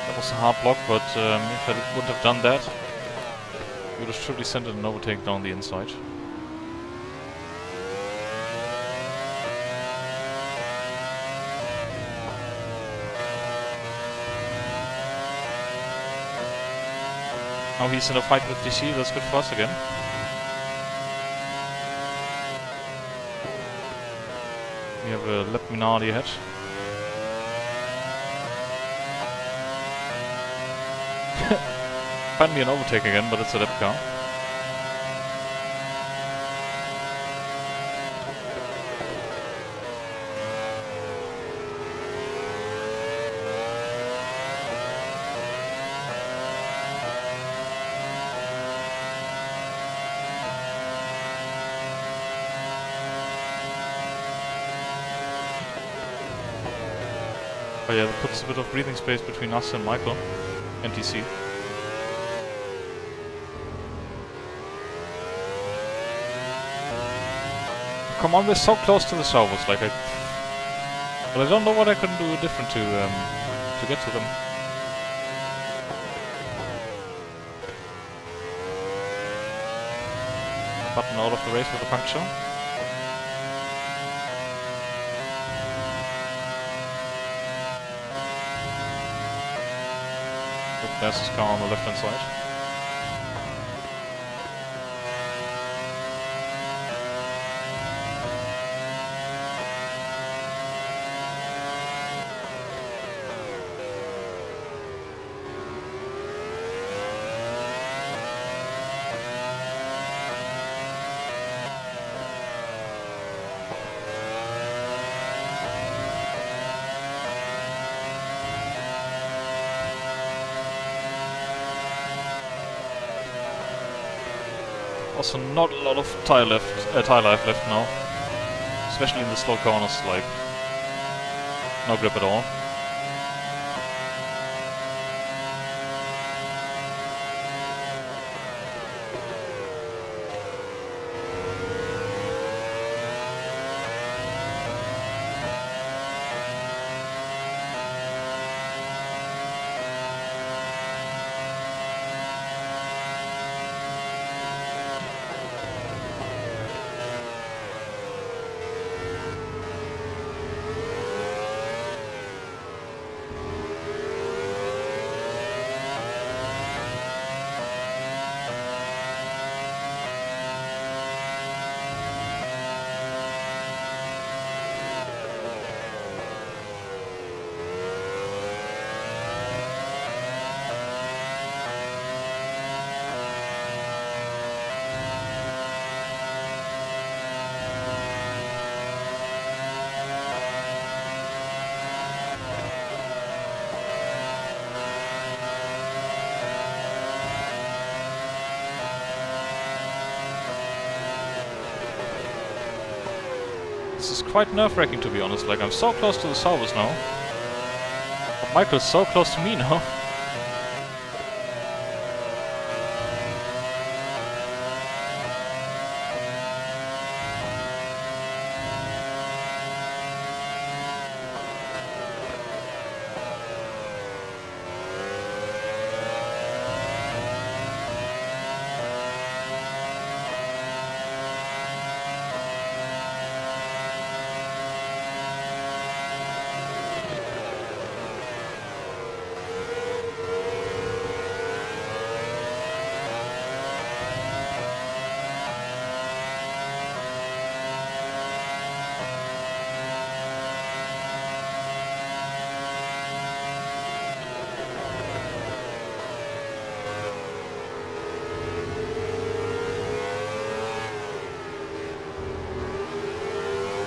That was a hard block, but if I wouldn't have done that, we would have surely sent an overtake down the inside. Now he's in a fight with DC, that's good for us again. We have a lap Minardi ahead. Finally an overtake again, but it's a lap car. Oh yeah, that puts a bit of breathing space between us and Michael and DC. Come on, we're so close to the servos, like but I don't know what I can do different to get to them. Button out of the race with a puncture. There's his car on the left-hand side. Also not a lot of tire life left now. Especially in the slow corners, like no grip at all. This is quite nerve-wracking, to be honest. Like, I'm so close to the Salvos now. But Michael's so close to me now.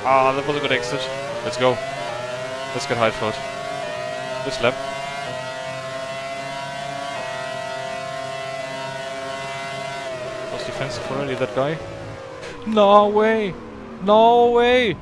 Ah, that was a good exit. Let's go. Let's get Heidfeld. This lap. Was defensive already, that guy? No way! No way!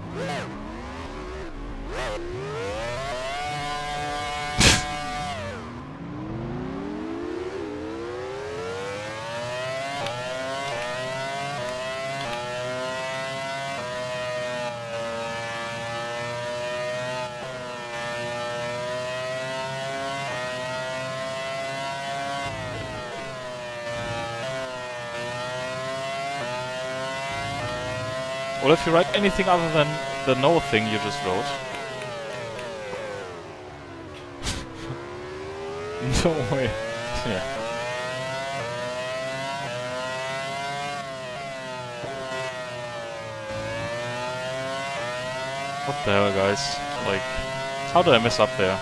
Well, if you write anything other than the no thing you just wrote. No way. Yeah. What the hell, guys? Like, how did I mess up there?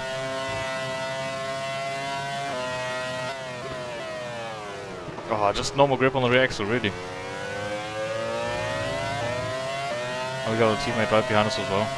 Oh, just normal grip on the rear axle, really. Oh, we got a teammate right behind us as well.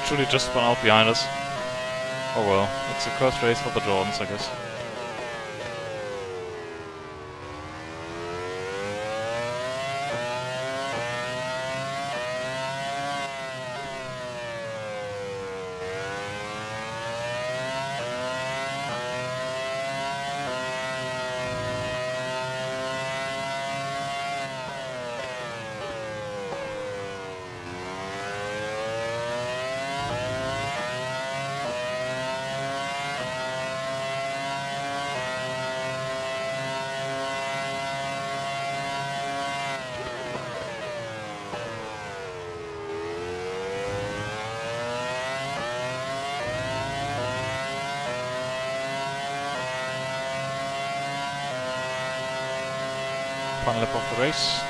Truly just spun out behind us. Oh well, it's a cursed race for the Jordans, I guess. Final lap of the race.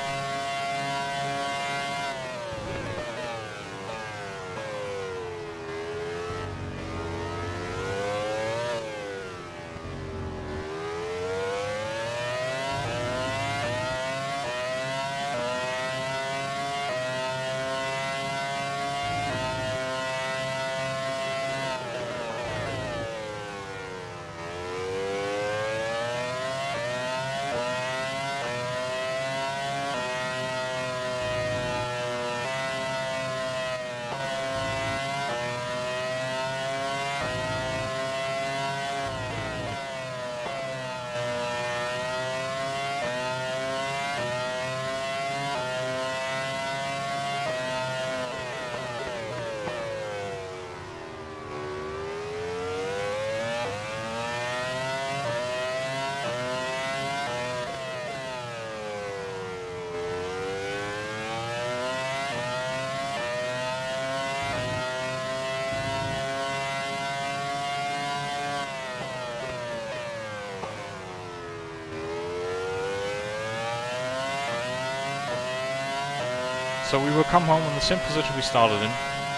So we will come home in the same position we started in.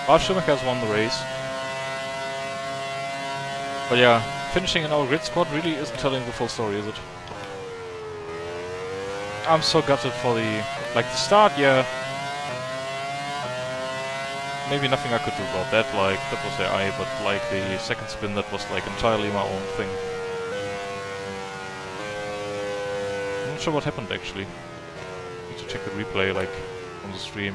Ralf Schumacher has won the race. But yeah, finishing in our grid squad really isn't telling the full story, is it? I'm so gutted for the... like, the start, yeah. Maybe nothing I could do about that, like, that was AI, but like, the second spin, that was like entirely my own thing. I'm not sure what happened, actually. Need to check the replay, like, on the stream.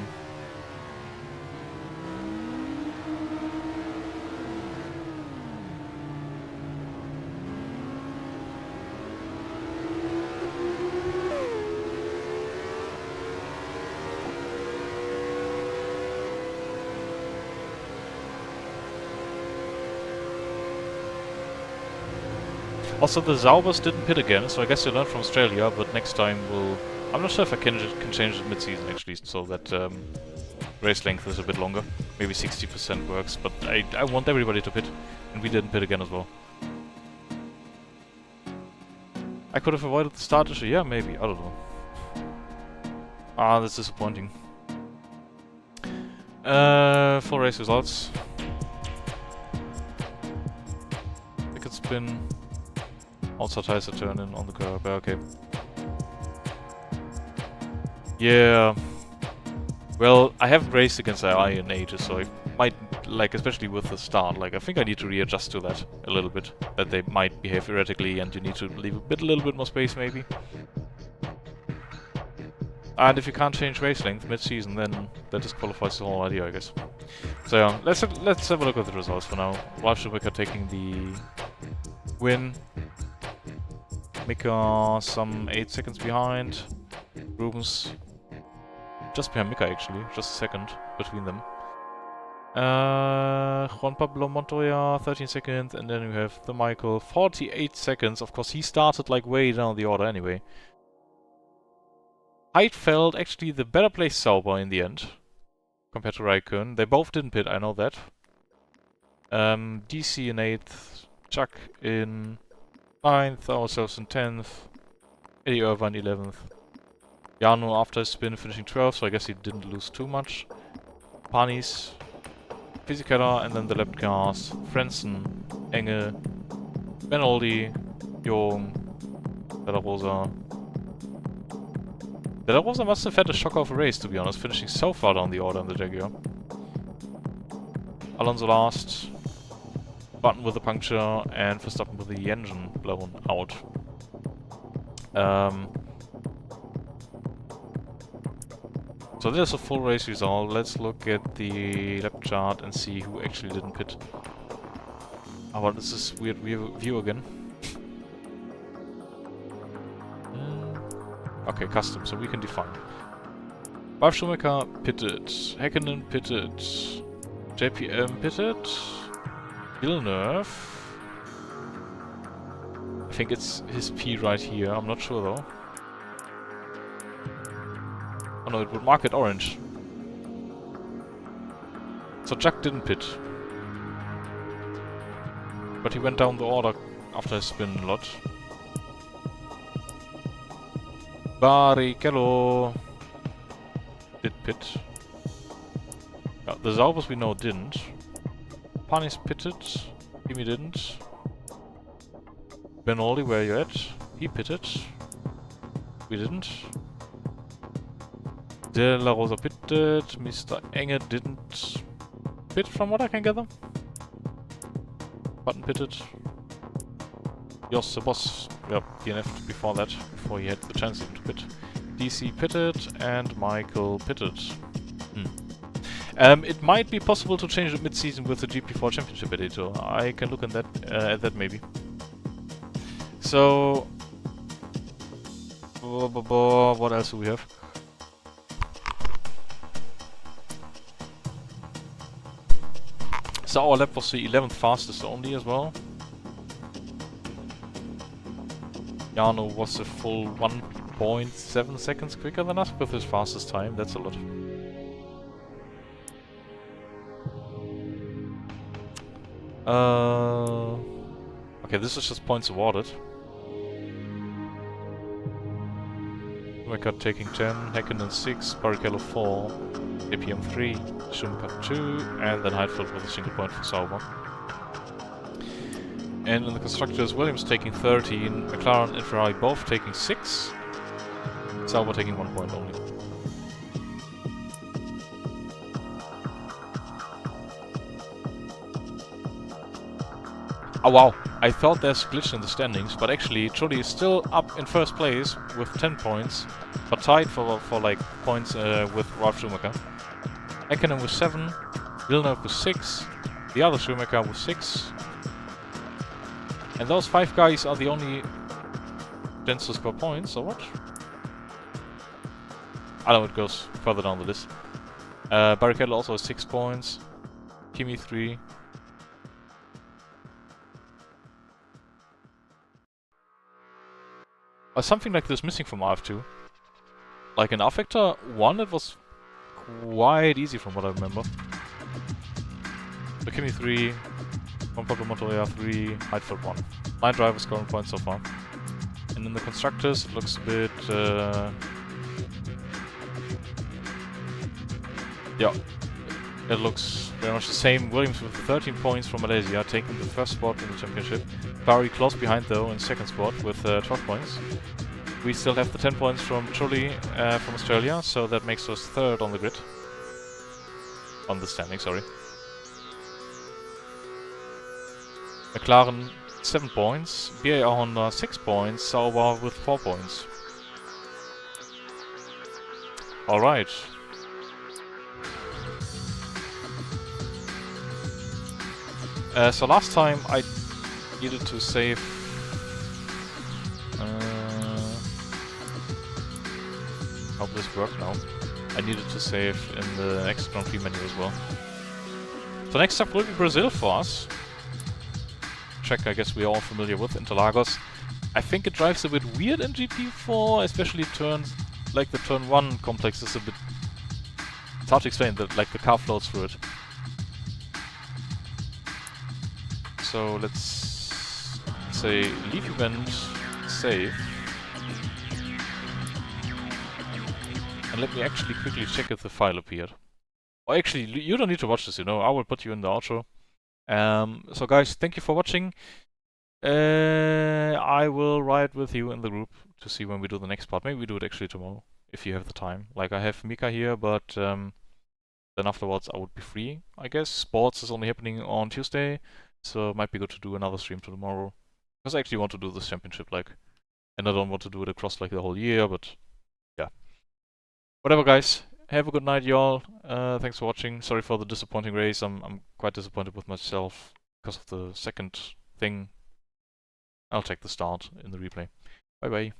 Also, the Zaubers didn't pit again, so I guess they learned from Australia, but next time we'll... I'm not sure if I can change it mid-season, actually, so that race length is a bit longer. Maybe 60% works, but I want everybody to pit, and we didn't pit again as well. I could have avoided the start issue, yeah, maybe, I don't know. Ah, that's disappointing. Full race results. Ticket spin. Also tries to turn in on the curb, okay. Yeah. Well, I haven't raced against AI in ages, so I might, like, especially with the start, like, I think I need to readjust to that a little bit. That they might behave erratically and you need to leave a little bit more space, maybe. And if you can't change race length mid-season, then that disqualifies the whole idea, I guess. So yeah, let's have a look at the results for now. Ralf Schumacher taking the win. Mika some 8 seconds behind. Rubens just behind Mika, actually, just a second between them. Juan Pablo Montoya 13 seconds, and then we have the Michael 48 seconds. Of course, he started like way down the order anyway. Heidfeld actually the better placed Sauber in the end compared to Raikkonen. They both didn't pit, I know that. DC in 8th, Chuck in 9th, ourselves in 10th, Eddie Irvine 11th. Jarno after his spin finishing 12th, so I guess he didn't lose too much. Panis, Fisichella, and then the lap cars. Frentzen, Engel, Ben Aldi, Jung, De La Rosa. De La Rosa must have had a shock of a race, to be honest, finishing so far down the order in the Jaguar. Alonso last. Button with a puncture, and Verstappen with the engine blown out. So there's a full race result. Let's look at the lap chart and see who actually didn't pit. Oh, what is this weird view again? Okay, custom, so we can define. Ralf Schumacher pitted. Häkkinen pitted. JPM pitted. Villeneuve. I think it's his P right here, I'm not sure though. Oh no, it would mark it orange. So Jack didn't pit. But he went down the order after his spin a lot. Barrichello did pit. The Zaubers we know didn't. Panis pitted. Kimi didn't. Benoldi, where you at? He pitted. We didn't. De La Rosa pitted. Mr. Enge didn't pit from what I can gather. Button pitted. Jos the boss, yep, DNF'd before that, before he had the chance to pit. DC pitted, and Michael pitted. It might be possible to change it mid-season with the GP4 Championship editor. I can look at that maybe. So... what else do we have? So our lap was the 11th fastest only as well. Jarno was a full 1.7 seconds quicker than us with his fastest time. That's a lot. Okay, this is just points awarded. Schumacher taking 10, Häkkinen 6, Barrichello 4, APM 3, Schumacher 2, and then Heidfeld with a single point for Sauber. And in the constructors, Williams taking 13, McLaren and Ferrari both taking 6, Sauber taking 1 point only. Oh wow, I thought there's a glitch in the standings, but actually Trulli is still up in first place with 10 points, but tied for like points with Ralf Schumacher. Häkkinen with 7, Villeneuve with 6, the other Schumacher with 6. And those 5 guys are the only chance to score points, or what? I know it goes further down the list. Barrichello also has 6 points, Kimi 3. Something like this missing from RF2. Like in R-Factor 1 it was quite easy from what I remember. So Kimi 3, Juan Pablo Montoya 3, Heidfeld 1. 9 drivers scoring points so far. And in the constructors it looks a bit... yeah, it looks very much the same. Williams with 13 points from Malaysia, taking the first spot in the championship. Ferrari close behind though in second spot with 12 points. We still have the 10 points from Trulli from Australia, so that makes us third on the grid. On the standing, sorry. McLaren 7 points, BAR Honda 6 points, Sauber with 4 points. Alright. So last time I needed to save... how will this work now? I needed to save in the next Grand Prix menu as well. So next up will be Brazil for us. Track I guess we are all familiar with, Interlagos. I think it drives a bit weird in GP4, especially turns like the turn 1 complex is a bit... It's hard to explain, like the car floats through it. So let's say leave event, save. And let me actually quickly check if the file appeared. Or actually, you don't need to watch this, you know, I will put you in the outro. So guys, thank you for watching. I will write with you in the group to see when we do the next part. Maybe we do it actually tomorrow, if you have the time. Like, I have Mika here, but then afterwards I would be free, I guess. Sports is only happening on Tuesday, so it might be good to do another stream tomorrow. Because I actually want to do this championship, like, and I don't want to do it across like the whole year, but yeah. Whatever guys, have a good night y'all. Thanks for watching. Sorry for the disappointing race. I'm quite disappointed with myself because of the second thing. I'll check the start in the replay. Bye bye.